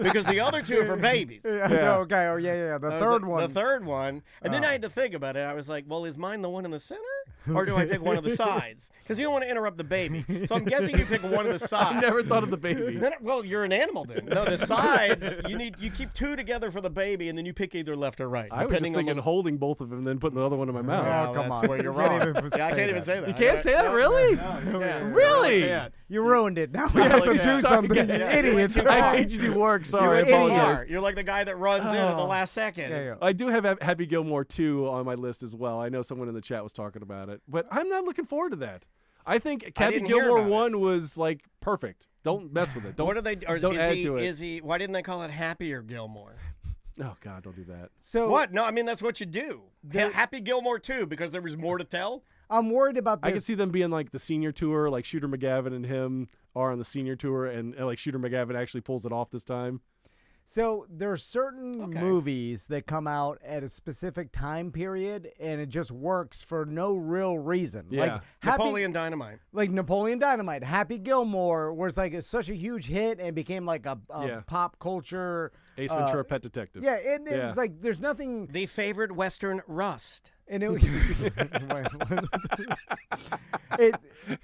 because the other 2 are for babies. Yeah. Okay. Oh yeah. The I was third like, one. The third one, and then I had to think about it. I was like, well, is mine the one in the center, or do I pick one of the sides? Because you don't want to interrupt the baby. So I'm guessing you pick one of the sides. I never thought of the baby. Then, well, you're an animal then. No, the sides you keep 2 together for the baby, and then you pick either left or right. I was just depending on thinking holding both of them and then putting the other one in my mouth. Oh, Oh, come that's on. where you're You can't wrong. even Yeah, I say can't even that. say that. You can't say that, really? Yeah. Really? Yeah. You ruined it. Now we have to Yeah. do Sorry, something. yeah, You yeah. You went idiot. too I far. made you do work. Sorry, I an idiot. apologize. You're like the guy that runs in at the last second. Yeah. I do have Happy Gilmore 2 on my list as well. I know someone in the chat was talking about it, but I'm not looking forward to that. I think Happy didn't hear Gilmore about it. 1 was perfect. Don't mess with it. Don't, What are they? Or don't is add he, to it. Is he? Why didn't they call it Happier Gilmore? Oh God, don't do that. So What? No, I mean that's what you do. Happy Gilmore 2 because there was more to tell. I'm worried about this. I could see them being like the senior tour, like Shooter McGavin and him are on the senior tour, and like Shooter McGavin actually pulls it off this time. So there are certain movies that come out at a specific time period, and it just works for no real reason. Yeah. Like Napoleon Dynamite. like Napoleon Dynamite, Happy Gilmore was it's such a huge hit and became like a Yeah. pop culture. Ace Ventura, Pet Detective. Yeah, and Yeah. it's like there's nothing. The favored Western Rust. And it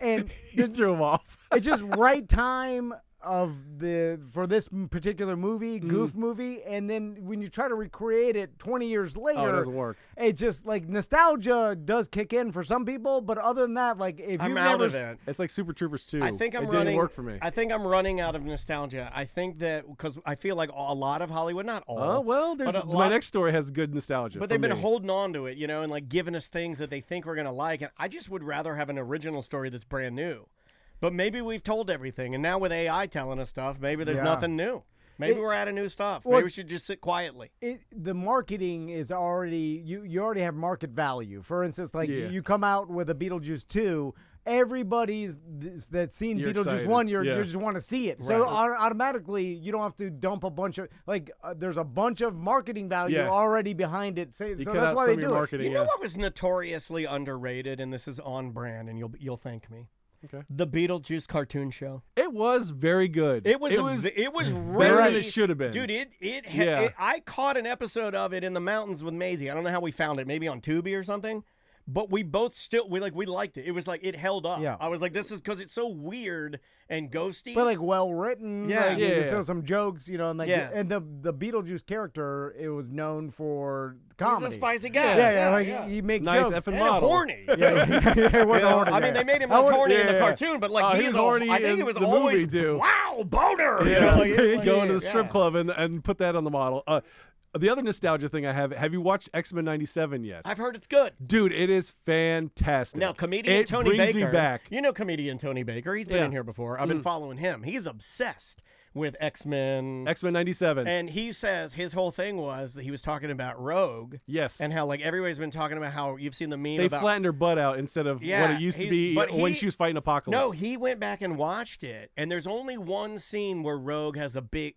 and You threw him off. it's just right time. for this particular movie, goof movie, and then when you try to recreate it 20 years later, it doesn't work. It's just like nostalgia does kick in for some people, but other than that, like if I'm you've out never of it. It's like Super Troopers 2. I think it didn't work for me. I think I'm running out of nostalgia. I think that because I feel like a lot of Hollywood, not all. Oh well, there's but my next story has good nostalgia. But for they've been me. holding on to it, and like giving us things that they think we're gonna like. And I just would rather have an original story that's brand new. But maybe we've told everything, and now with AI telling us stuff, maybe there's nothing new. Maybe we're out of new stuff. Maybe we should just sit quietly. The marketing is already you already have market value. For instance, like you come out with a Beetlejuice 2, everybody's that's seen You're Beetlejuice excited. 1, you Yeah. just want to see it. So automatically, you don't have to dump a bunch of there's a bunch of marketing value already behind it. So cut that's out why some they of your do it. marketing. You know what was notoriously underrated, and this is on brand, and you'll thank me. Okay. The Beetlejuice cartoon show. It was very good. It was better really than it should have been. Dude, Yeah. I caught an episode of it in the mountains with Maisie. I don't know how we found it, maybe on Tubi or something. But we both we liked it. It was like it held up. Yeah. I was like, this is because it's so weird and ghosty. But like well written, Yeah. like, you Yeah. can show some jokes, and like and the Beetlejuice character, it was known for comedy. he's a spicy guy. Yeah, he make Nice jokes. effing And model. horny. It was horny. I mean, they made him less horny in the cartoon, but like he was horny I think in it was the always movie too. wow boner. Go into the strip club and put that on the model. The other nostalgia thing I have you watched X-Men 97 yet? I've heard it's good. Dude, it is fantastic. Now, comedian it Tony brings Baker. me back. You know comedian Tony Baker. He's been Yeah. in here before. I've been following him. He's obsessed with X-Men. X-Men 97. And he says his whole thing was that he was talking about Rogue. Yes. And how like everybody's been talking about how you've seen the meme They about flattened her butt out instead of what it used to be when she was fighting Apocalypse. No, he went back and watched it, and there's only one scene where Rogue has a big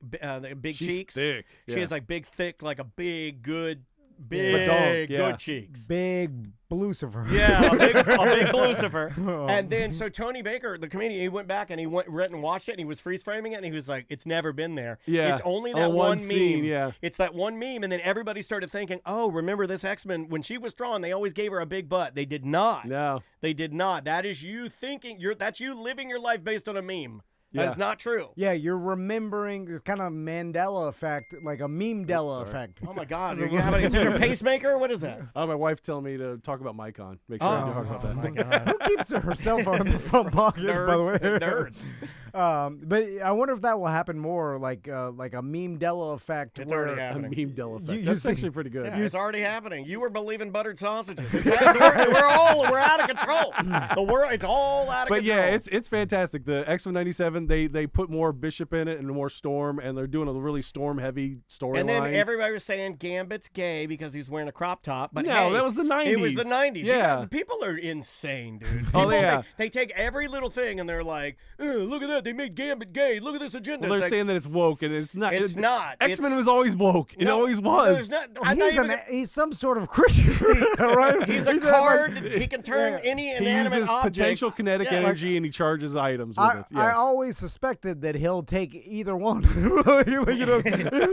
She's cheeks. thick. She Yeah. has like big, thick, like a big, good, Badonk, yeah. good cheeks. Big Lucifer. Yeah, a big Lucifer. And then so Tony Baker, the comedian, he went back and he went and watched it, and he was freeze framing it, and he was like, "It's never been there. Yeah. It's only Oh, that one one scene, meme. yeah. It's that one meme." And then everybody started thinking, "Oh, remember this X-Men when she was drawn? They always gave her a big butt. They did not. No. They did not. That is you thinking. That's you living your life based on a meme. Yeah. That's not true." Yeah, you're remembering this kind of Mandela effect, like a meme-della effect. Oh my God! Is it your pacemaker? What is that? Oh, my wife's telling me to talk about Micon. Make sure I talk about that. my God! Who keeps her cell phone in the front pocket, by the way? Nerds. But I wonder if that will happen more, like a meme-della effect. It's where already A happening. meme Dell effect. You That's see- actually pretty good. Yeah, it's already happening. You were believing buttered sausages. We're out of control. The world, it's all out of But control. yeah, it's fantastic. The X-Men 97, they put more Bishop in it and more Storm, and they're doing a really Storm-heavy storyline. and then everybody was saying Gambit's gay because he's wearing a crop top. But No, hey, that was the 90s. It was the 90s. Yeah. People are insane, dude. Oh, People, yeah. They take every little thing and they're like, look at that. They made Gambit gay. Look at this agenda. Well, they're It's like, saying that it's woke, and it's not. it's not. X-Men It's- was always woke. It No, always no, was. it's not- I'm not even- He's some sort of creature, right? He's a card. He can turn any He inanimate uses object. potential kinetic Yeah, energy, and he charges items with it. I Yes. always suspected that he'll take either one.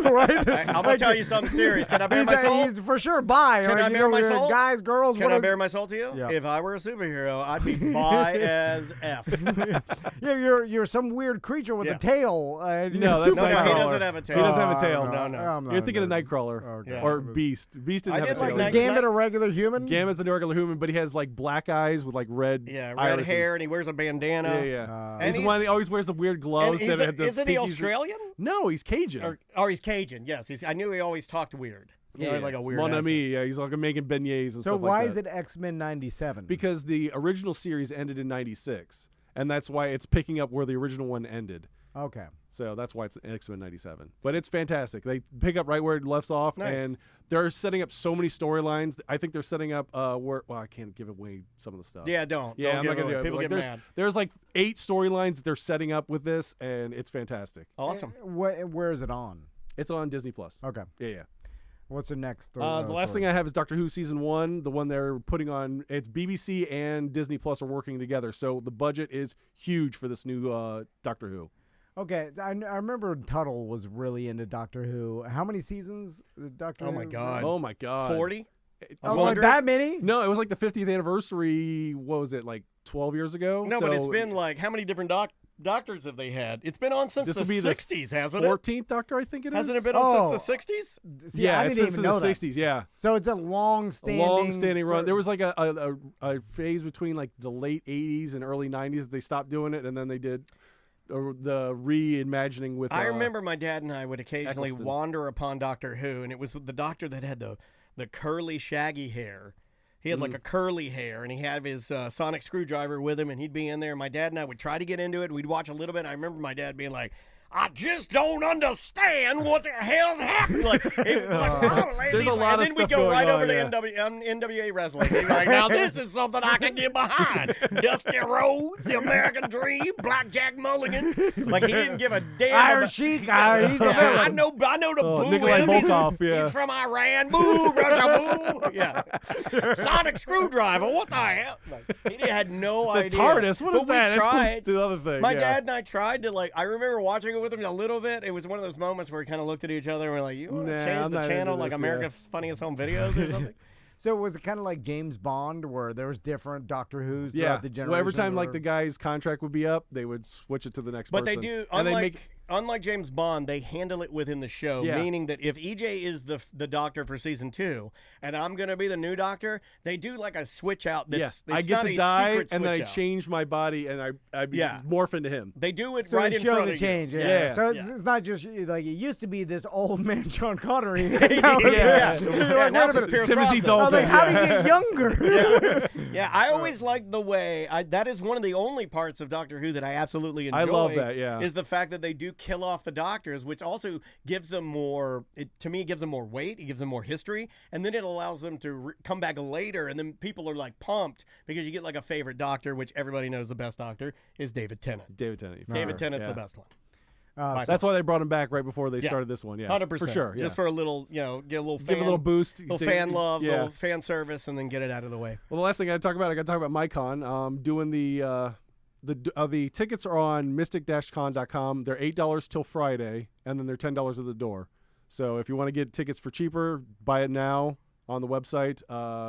Right? I'm gonna tell you something serious. Can I bare my soul? He's for sure bi. Can right? I You bare know, my soul? Guys, girls. Can I bare my soul to you? Yeah. If I were a superhero, I'd be bi as F. Yeah, you're some weird creature with Yeah. a tail. No, that's No, Nightcrawler. he doesn't have a tail. He doesn't have a tail. No. You're thinking of Nightcrawler Okay. or Beast. Beast didn't I have did a like tail. Is Night- Gambit a regular human? Gambit's a regular human, but he has like black eyes with like red Yeah, red irises. hair, and he wears a bandana. Yeah. And He's the one that always wears the weird gloves. And that had the isn't he pinkies- Australian? No, he's Cajun. Or he's Cajun. Yes, I knew he always talked weird. You know, like a weird Mon accent. ami. Yeah, he's like making beignets and So stuff why like is that. it X-Men 97? Because the original series ended in 96, and that's why it's picking up where the original one ended. Okay. So that's why it's X-Men 97. But it's fantastic. They pick up right where it left off, Nice. and they're setting up so many storylines. I think they're setting up where. Well, I can't give away some of the stuff. Yeah, don't. Yeah, Don't I'm give not gonna it do away. it. People But, get like, mad. there's like 8 storylines that they're setting up with this, and it's fantastic. Awesome. Where is it on? It's on Disney Plus. Okay. Yeah. What's the next? The last thing I have is Doctor Who season 1, the one they're putting on. It's BBC and Disney Plus are working together, so the budget is huge for this new Doctor Who. Okay, I remember Tuttle was really into Doctor Who. How many seasons? Doctor Oh Who? my God. Oh my God. 40? Oh, like 100? that many? No, it was like the 50th anniversary. What was it, like 12 years ago? No, but it's So- been like how many different doctors have they had? It's been on since This the will be the 60s, hasn't it? 14th Doctor, I think it is. Hasn't it been on since the 60s? See, Yeah, I it's didn't been even know since that. the 60s. Yeah, So it's a long-standing run. sort- There was like a phase between like the late 80s and early 90s that they stopped doing it, and then they did the reimagining with. I remember my dad and I would occasionally Eccleston. wander upon Doctor Who, and it was the doctor that had the curly, shaggy hair. He had like a curly hair, and he had his sonic screwdriver with him, and he'd be in there. My dad and I would try to get into it. We'd watch a little bit. And I remember my dad being like, I just don't understand what the hell's happening. Like, There's a lot and of then we'd stuff go going right on, over yeah. to NWA wrestling. He'd be like, now this is something I can get behind. Dusty Rhodes, the American Dream, Blackjack Mulligan. Like, he didn't give a damn. Iron Sheik. He's the Yeah, I villain. know the boo. Nikolai him. He's- Volkov, yeah. He's from Iran. Boo, Russia, boo. Yeah. Sonic screwdriver. What the hell? Like, he had no The idea. TARDIS. What is But we that? That's close tried. to the other thing. My yeah. dad and I tried to, like, I remember watching it with him a little bit. It was one of those moments where we kind of looked at each other and we're like, you want to Nah, change I'm the not channel into like this, America's Funniest Home Videos or something? So was it kind of like James Bond, where there was different Doctor Who's Yeah. throughout the generation? Well, every time or- like the guy's contract would be up, they would switch it to the next But person. they do, And they unlike, make unlike James Bond, they handle it within the show, Yeah. meaning that if EJ is the doctor for season 2 and I'm going to be the new doctor, they do like a switch out that's I it's get not to a die, secret and then I switch out. change my body, and I Yeah. morph into him. They do it So right they in show front the of change. you. Yeah. Yeah. So it's, Yeah. it's not just like it used to be this old man Sean Connery. Yeah. Yeah, now it's Pierce Timothy Brosnan. I was Dalton. like, how do you get younger? Yeah, I always liked the way that is one of the only parts of Doctor Who that I absolutely enjoy. I love that, yeah. Is the fact that they do kill off the doctors, which also gives them more. To me, it gives them more weight. It gives them more history, and then it allows them to come back later, and then people are like pumped because you get like a favorite doctor, which everybody knows the best doctor is David Tennant. David Tennant. for David sure, Tennant's yeah. the best one. That's why they brought him back right before they Yeah. started this one. Yeah, 100%. for sure. Yeah. Just for a little, get a little fan, give it a little boost, little fan love, Yeah. little fan service, and then get it out of the way. Well, the last thing I got to talk about Micon. Doing the tickets are on mystic-con.com. They're $8 till Friday, and then they're $10 at the door. So if you want to get tickets for cheaper, buy it now on the website.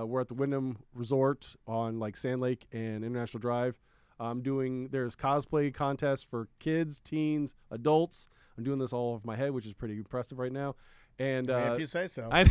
We're at the Wyndham Resort on like Sand Lake and International Drive. There's cosplay contests for kids, teens, adults. I'm doing this all over my head, which is pretty impressive right now. And If you say so. I Is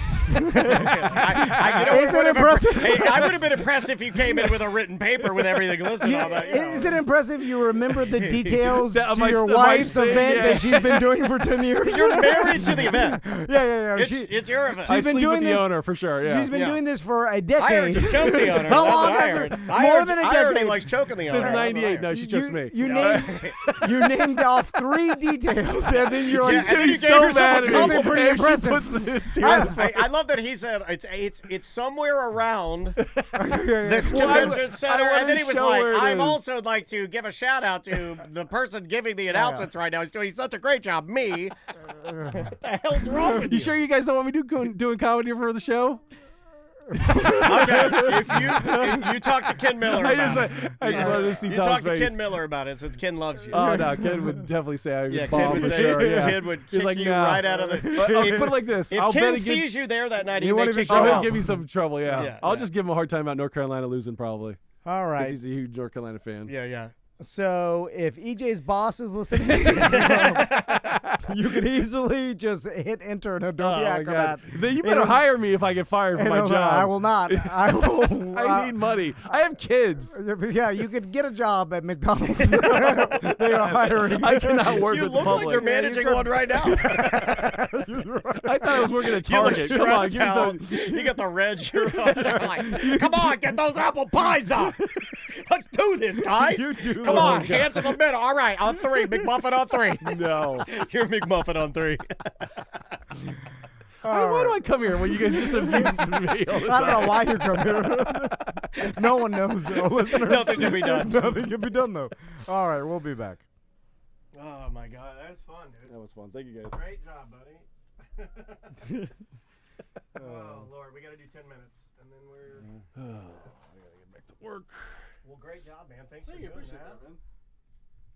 it impressive? Hey, I would have been impressed if you came in with a written paper with everything listed on that. Is it impressive you remember the details That- to my- your my wife's state, event yeah. that she's been doing for 10 years? You're married to the event. Yeah. It's your event. I She's been sleep doing with the this- owner for sure. Yeah. She's been Yeah. doing this for a I heard decade. you choke the owner. How That's long what I has heard. it? I More heard- than a I heard he decade. likes choking the owner. Since That's what I '98. No, heard. she chokes me. You named off 3 details, and then you're Yeah, like, and then you She's gave so herself mad a at compliment. me. Pretty And she impressive. puts the tears. I love that he said it's somewhere around this Well, I- convention I center, wanna and then he was show like, where it "I'd is." also like to give a shout out to the person giving the announcements right now. He's doing such a great job. Me, what the hell's wrong with you? You sure you guys don't want me doing comedy for the show? Okay, if you talk to Ken Miller I about just it. wanted to see You Tom's talk to face. Ken Miller about it since Ken loves you. Oh no, Ken would definitely say I was Yeah, bomb Ken would for say sure. Yeah. Ken would He's kick like, you nah. right out of the. Okay, put it like this. If I'll Ken bet against. sees you there that night, he You may won't even kick show you Oh, he'll up. out. give me some trouble. Yeah, Yeah, I'll yeah. just give him a hard time about North Carolina losing probably. all 'Cause right. he's a huge North Carolina fan. Yeah. So if EJ's boss is listening, you could easily just hit enter in Adobe my Acrobat. God. Then you better hire me if I get fired from my And, job. I will not. I will. I need money. I have kids. Yeah, you could get a job at McDonald's. They are hiring. I cannot work You with look the like public. you're managing one right now. I thought I was working at You look Target. Come on, stressed give me out. some. You got the red shirt on. They're like, come on, get those apple pies up. Let's do this, guys. You do Come look on, like- hands in the middle. All right, on 3. McMuffin on 3. No. You're McMuffin on 3. Why do I come here when you guys just abuse me all the I time? don't know why you come here. No one knows, though, listeners. Nothing can be done. Nothing can be done, though. All right, we'll be back. Oh, my God. That was fun, dude. That was fun. Thank you guys. Great job, buddy. Oh, Lord. We got to do 10 minutes. And then we're. I gotta get back to work. Well, great job, man. Thanks for doing that. man.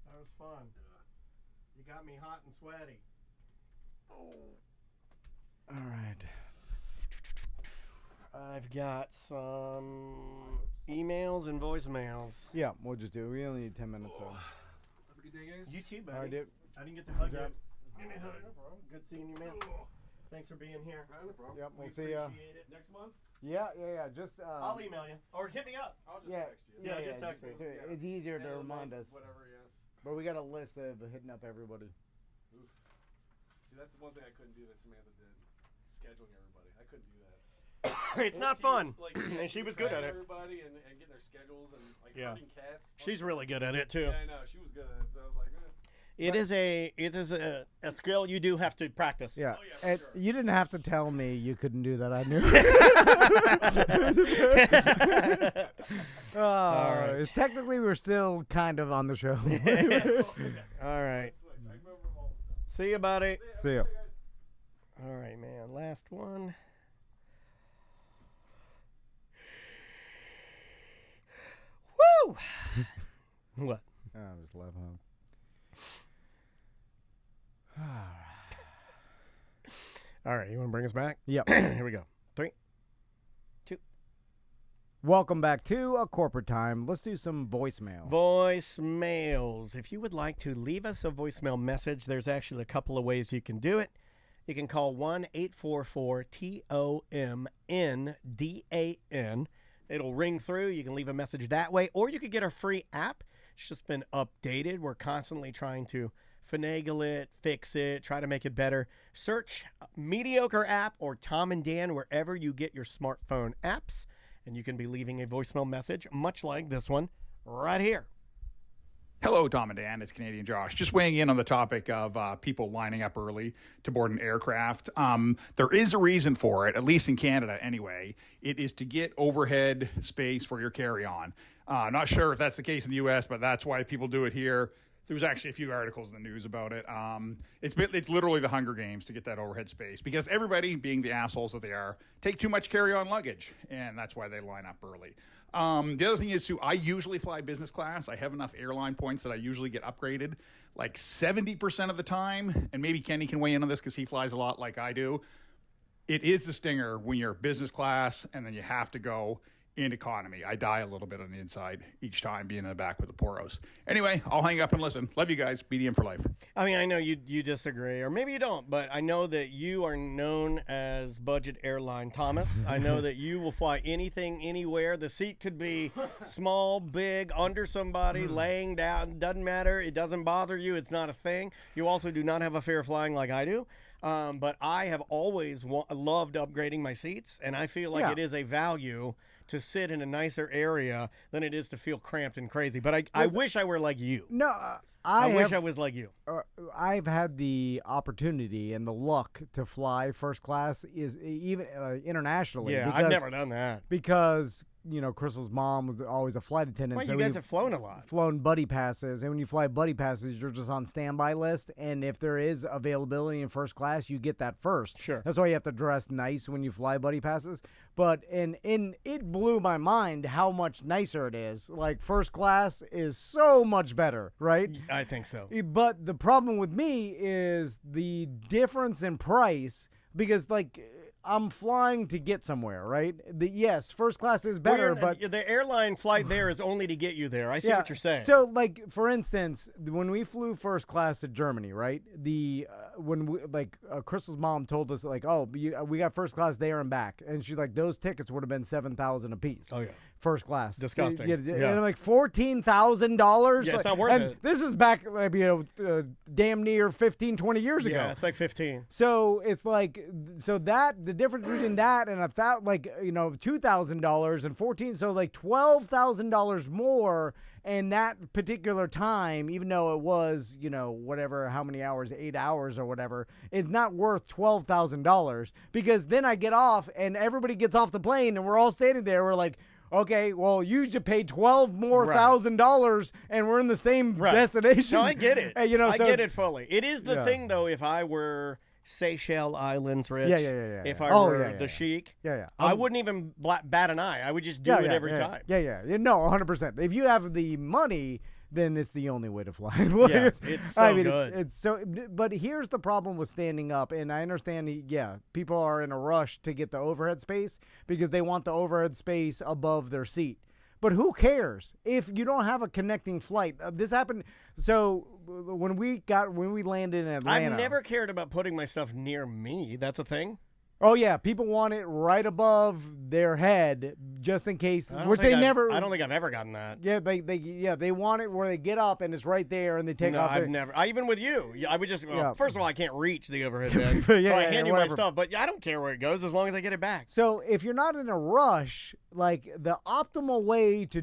That was fun. You got me hot and sweaty. All right. I've got some emails and voicemails. Yeah, we'll just do it. We only need 10 minutes, so. Happy day, guys. You too, buddy. All right, dude. I didn't get to hug you. Give me a hug. Good seeing you, man. Thanks for being here. No problem. Yep, we'll We see ya. appreciate it. Next month? Yeah. Just I'll email you or hit me up. I'll just yeah, text you. Yeah, just text me. It's easier to remind us. Whatever, yeah. But we got a list of hitting up everybody. See, that's the one thing I couldn't do that Samantha did. Scheduling everybody. I couldn't do that. It's not fun. Like, And she was good at it. Everybody and getting their schedules and like Yeah. herding cats. She's really good at it too. Yeah, I know. She was good at it. So I was like, It is a skill you do have to practice. Yeah. Oh, yeah, for And sure. you didn't have to tell me you couldn't do that. I knew. right. It's technically we're still kind of on the show. All right. See you, buddy. See ya. All right, man. Last one. Woo! What? I just left home. All right, you want to bring us back? Yep. Here we go. 3. Welcome back to A Corporate Time. Let's do some voicemail. Voicemails. If you would like to leave us a voicemail message, there's actually a couple of ways you can do it. You can call 1-844-TOMNDAN. It'll ring through. You can leave a message that way, or you could get our free app. It's just been updated. We're constantly trying to finagle it, fix it, try to make it better. Search Mediocre app or Tom and Dan wherever you get your smartphone apps, and you can be leaving a voicemail message, much like this one right here. Hello, Tom and Dan. It's Canadian Josh. Just weighing in on the topic of people lining up early to board an aircraft. There is a reason for it, at least in Canada anyway. It is to get overhead space for your carry-on. Not sure if that's the case in the U.S., but that's why people do it here. There was actually a few articles in the news about it. It's literally the Hunger Games to get that overhead space because everybody, being the assholes that they are, take too much carry-on luggage, and that's why they line up early. The other thing is, too, I usually fly business class. I have enough airline points that I usually get upgraded like 70% of the time, and maybe Kenny can weigh in on this because he flies a lot like I do. It is the stinger when you're business class and then you have to go in economy. I die a little bit on the inside each time being in the back with the poros. Anyway, I'll hang up and listen. Love you guys. BDM for life. I mean, I know you disagree, or maybe you don't, but I know that you are known as Budget Airline Thomas. I know that you will fly anything, anywhere. The seat could be small, big, under somebody, laying down. Doesn't matter. It doesn't bother you. It's not a thing. You also do not have a fear of flying like I do. But I have always loved upgrading my seats, and I feel like it is a value to sit in a nicer area than it is to feel cramped and crazy. But I wish I were like you. No, I wish I was like you. I've had the opportunity and the luck to fly first class is even internationally. Yeah, because, I've never done that. because Crystal's mom was always a flight attendant. Well, so you when guys have flown a lot. flown buddy passes, and when you fly buddy passes, you're just on standby list, and if there is availability in first class, you get that first. Sure. That's why you have to dress nice when you fly buddy passes. But it blew my mind how much nicer it is. Like first class is so much better, right? I think so. But the problem with me is the difference in price, because I'm flying to get somewhere, right? Yes, first class is better, but the airline flight there is only to get you there. I see what you're saying. So, for instance, when we flew first class to Germany, right? Crystal's mom told us, we got first class there and back, and she's like, those tickets would have been $7,000 a piece. Oh, yeah. First class. Disgusting. And Yeah. I'm like, $14,000? Yeah, it's not worth it. This is back, damn near 15, 20 years ago. Yeah, it's like 15. So it's the difference between that and $2,000 and 14, so $12,000 more in that particular time, even though it was, how many hours, 8 hours or whatever, it's not worth $12,000, because then I get off and everybody gets off the plane and we're all standing there. We're like, okay, well, you just paid $12,000 and we're in the same destination. No, I get it. I get it fully. It is the thing, though, if I were Seychelles Islands rich, if I were the chic, I wouldn't even bat an eye. I would just do it every time. No, 100%. If you have the money, then it's the only way to fly. It's so good. It's so. But here's the problem with standing up, and I understand. People are in a rush to get the overhead space because they want the overhead space above their seat. But who cares if you don't have a connecting flight? This happened. So when we landed in Atlanta, I've never cared about putting my stuff near me. That's a thing. oh yeah, people want it right above their head just in case, which they never. I don't think I've ever gotten that. Yeah, they want it where they get up and it's right there and they take No, off. I've never. Even with you, I would just. Well, Yeah. First of all, I can't reach the overhead bin, Yeah, so I yeah, hand you my whatever. stuff. But I don't care where it goes as long as I get it back. So if you're not in a rush, like the optimal way to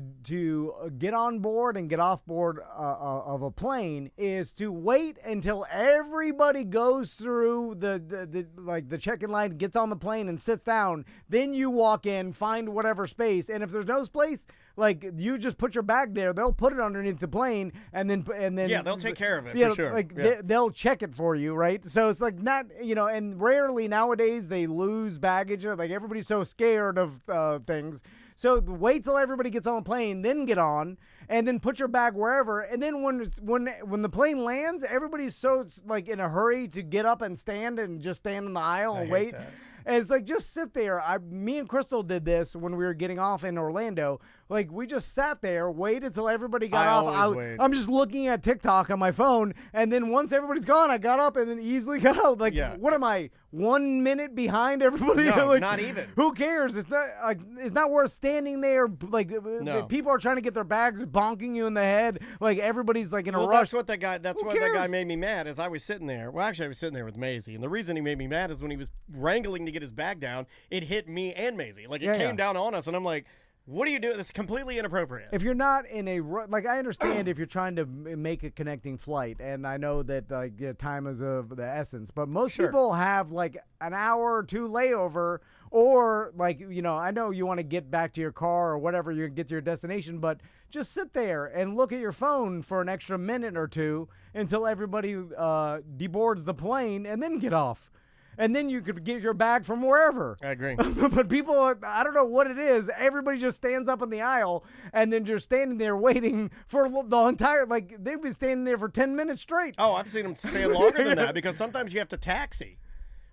get on board and get off board of a plane is to wait until everybody goes through the check-in line, gets on the plane and sits down. Then you walk in, find whatever space, and if there's no space, like you just put your bag there. They'll put it underneath the plane, and then Yeah, they'll take care of it yeah, for sure. Like Yeah. they'll check it for you, right? So it's like not, and rarely nowadays they lose baggage. Like everybody's so scared of things. So wait till everybody gets on the plane, then get on, and then put your bag wherever. And then when the plane lands, everybody's so like in a hurry to get up and stand and just stand in the aisle and hate wait. that. And it's like, just sit there. Me and Crystal did this when we were getting off in Orlando. Like, we just sat there, waited till everybody got I off. always wait. I'm just looking at TikTok on my phone, and then once everybody's gone, I got up and then easily got out. Like, Yeah. what am I, 1 minute behind everybody? No, Like, not even. Who cares? It's not worth standing there. Like, No. people are trying to get their bags, bonking you in the head. Like, everybody's like in a Well, rush. that's what that guy. That's Who what that guy cares? made me mad. Is I was sitting there. Well, actually, I was sitting there with Maisie, and the reason he made me mad is when he was wrangling to get his bag down, it hit me and Maisie. Like it Yeah, came yeah. down on us, and I'm like, "What are you doing? This is completely inappropriate." If you're not in a like, I understand if you're trying to make a connecting flight, and I know that like time is of the essence, but most Sure. people have like an hour or two layover, or like I know you want to get back to your car or whatever, you get to your destination, but just sit there and look at your phone for an extra minute or two until everybody deboards the plane, and then get off. And then you could get your bag from wherever. I agree. But people, I don't know what it is. Everybody just stands up in the aisle and then just standing there waiting for the entire, like, they've been standing there for 10 minutes straight. Oh, I've seen them stand longer than that because sometimes you have to taxi,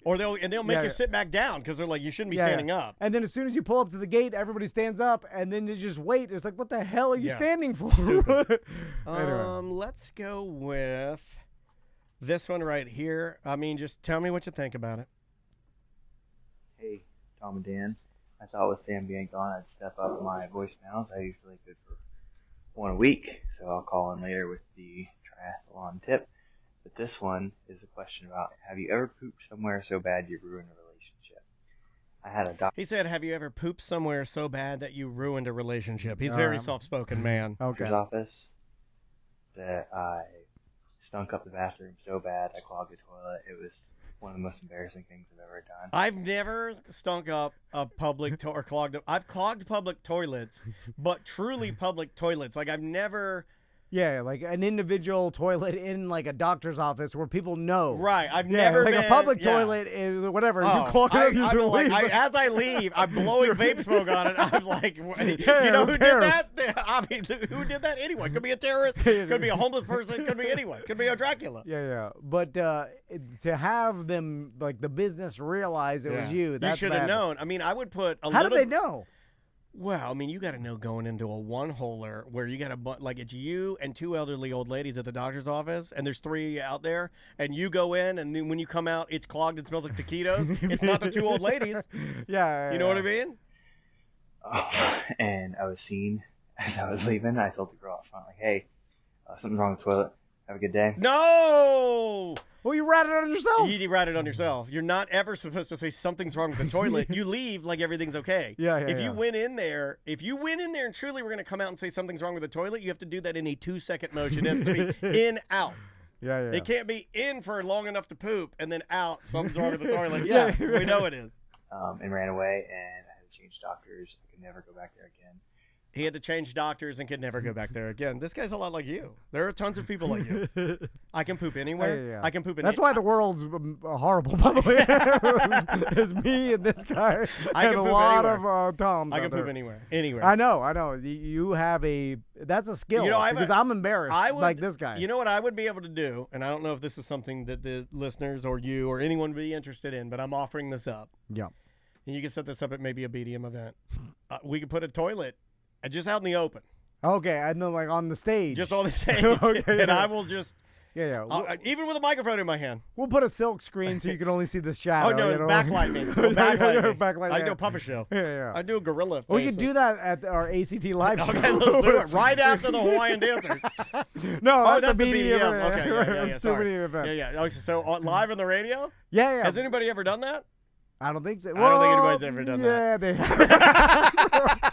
or they'll make Yeah. you sit back down because they're like, you shouldn't be Yeah, standing yeah. up. And then as soon as you pull up to the gate, everybody stands up and then you just wait. It's like, what the hell are you Yeah. standing for? Anyway. Let's go with this one right here. I mean, just tell me what you think about it. Hey, Tom and Dan. I thought with Sam being gone, I'd step up my voicemails. I usually good for one a week, so I'll call in later with the triathlon tip. But this one is a question about, have you ever pooped somewhere so bad you ruined a relationship? I had a doctor. He said, have you ever pooped somewhere so bad that you ruined a relationship? He's a very soft-spoken man. Okay. office that I stunk up the bathroom so bad I clogged the toilet. It was one of the most embarrassing things I've ever done. I've never stunk up a public or clogged. I've clogged public toilets, but truly public toilets. Like I've never. Yeah, like an individual toilet in like a doctor's office where people know. Right, I've Yeah, never like been, a public yeah. toilet is whatever. You Oh, clog it up, you I'm should like, leave. as I leave, I'm blowing vape smoke on it. I'm like, Yeah, you know who who cares? did that? I mean, who did that? Anyone. Could be a terrorist. Could be a homeless person. Could be anyone. Could be a Dracula. Yeah. But to have them, like the business realize it was you, that's You should have bad. known. I mean, I would put a How little. did they know? Well, I mean, you got to know going into a one-holer where you got to, like, it's you and two elderly old ladies at the doctor's office, and there's three out there, and you go in, and then when you come out, it's clogged, it smells like taquitos. It's not the two old ladies. Yeah. You know what I mean? And I was seen as I was leaving. I told the girl up front, like, hey, something's wrong with the toilet. Have a good day. No! Well, you ratted on yourself. You write it on yourself. You're not ever supposed to say something's wrong with the toilet. You leave like everything's okay. Yeah, If yeah. you went in there, and truly we're going to come out and say something's wrong with the toilet, you have to do that in a 2-second motion. It has to be in, out. Yeah. It can't be in for long enough to poop and then out. Something's wrong with the toilet. Yeah, we know it is. And ran away, and I had to change doctors. I could never go back there again. He had to change doctors and could never go back there again. This guy's a lot like you. There are tons of people like you. I can poop anywhere. Yeah. I can poop in That's why the world's horrible, by the way. It's me and this guy I and can a poop lot anywhere. of Toms I out can there. poop anywhere. Anywhere. I know. You have that's a skill. You know, because I'm embarrassed like this guy. You know what I would be able to do, and I don't know if this is something that the listeners or you or anyone would be interested in, but I'm offering this up. Yeah. And you can set this up at maybe a BDM event. We could put a toilet Just out in the open. Okay, I know, like on the stage. Just on the stage. Okay, And yeah. I will just, yeah. even with a microphone in my hand. We'll put a silk screen so you can only see the shadow. Oh, no, you know? backlight me. Backlight me. Backlight, I yeah. do a puppet show. Yeah. I do a gorilla face. We could do that at our ACT live show. Okay, let's do it. Right after the Hawaiian dancers. No, Oh, that's the the BDM. BDM. Okay, yeah, There's too sorry. many events. Yeah. Okay, so live on the radio? Yeah. Has anybody ever done that? I don't think so. I don't think anybody's ever done that. Yeah, they have.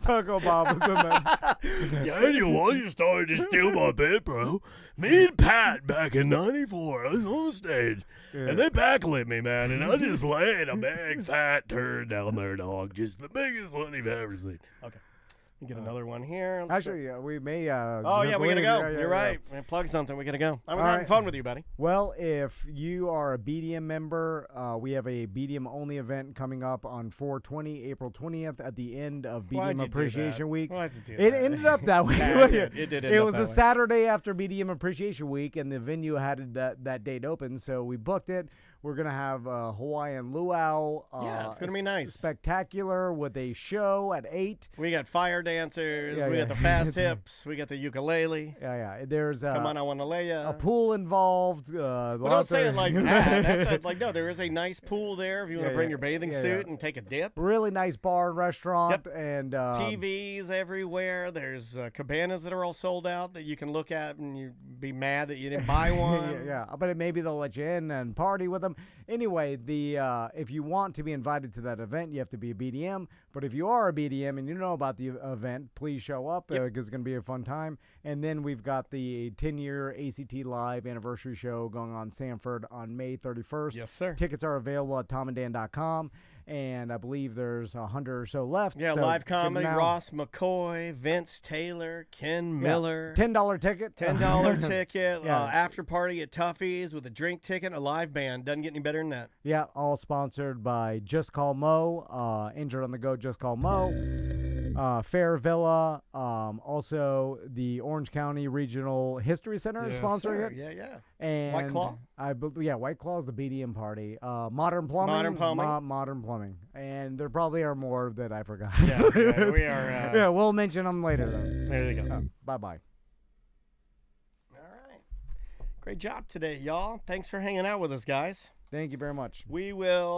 Taco Bob has done that. Daniel, why you started to steal my bit, bro? Me and Pat back in '94, I was on the stage, and they backlit me, man, and I just laid a big fat turd down there, dog. Just the biggest one you've ever seen. Okay. You get another one here. Actually, we may. Oh, yeah, we got to go. Yeah, You're right. We're gonna plug something. We got to go. I was All having right. fun with you, buddy. Well, if you are a BDM member, we have a BDM only event coming up on 4/20, April 20th, at the end of Why'd BDM you do Appreciation that? Week. Why'd you do It that? ended up that way. Yeah, it did end It up was that a way. Saturday after BDM Appreciation Week, and the venue had that date open, so we booked it. We're gonna have a Hawaiian luau. Yeah, it's gonna be nice. Spectacular with a show at 8. We got fire dancers. Yeah, we yeah. got the fast hips. We got the ukulele. Yeah. There's Come on, I want to lay ya. a pool involved. Well, don't say it like that. That's like, no, there is a nice pool there if you want to Yeah, bring yeah. your bathing Yeah, suit yeah. and take a dip. Really nice bar and restaurant. And TVs everywhere. There's cabanas that are all sold out that you can look at and you be mad that you didn't buy one. yeah, but maybe they'll let you in and party with them. Anyway, if you want to be invited to that event, you have to be a BDM. But if you are a BDM and you know about the event, please show up because it's going to be a fun time. And then we've got the 10-year ACT Live anniversary show going on Sanford on May 31st. Yes, sir. Tickets are available at tomandan.com. And I believe there's 100 or so left. Yeah, so live get them comedy. now. Ross McCoy, Vince Taylor, Ken Miller. $10 ticket. $10 ticket. Yeah. After party at Tuffy's with a drink ticket, a live band. Doesn't get any better than that. Yeah, all sponsored by Just Call Mo, Injured on the Go, Just Call Mo, Fair Villa, also the Orange County Regional History Center is sponsoring it. Yeah. And White Claw? White Claw is the BDM party. Modern Plumbing. Modern Plumbing. And there probably are more that I forgot. Yeah, we are. Yeah, we'll mention them later, though. There you go. Bye-bye. All right. Great job today, y'all. Thanks for hanging out with us, guys. Thank you very much. We will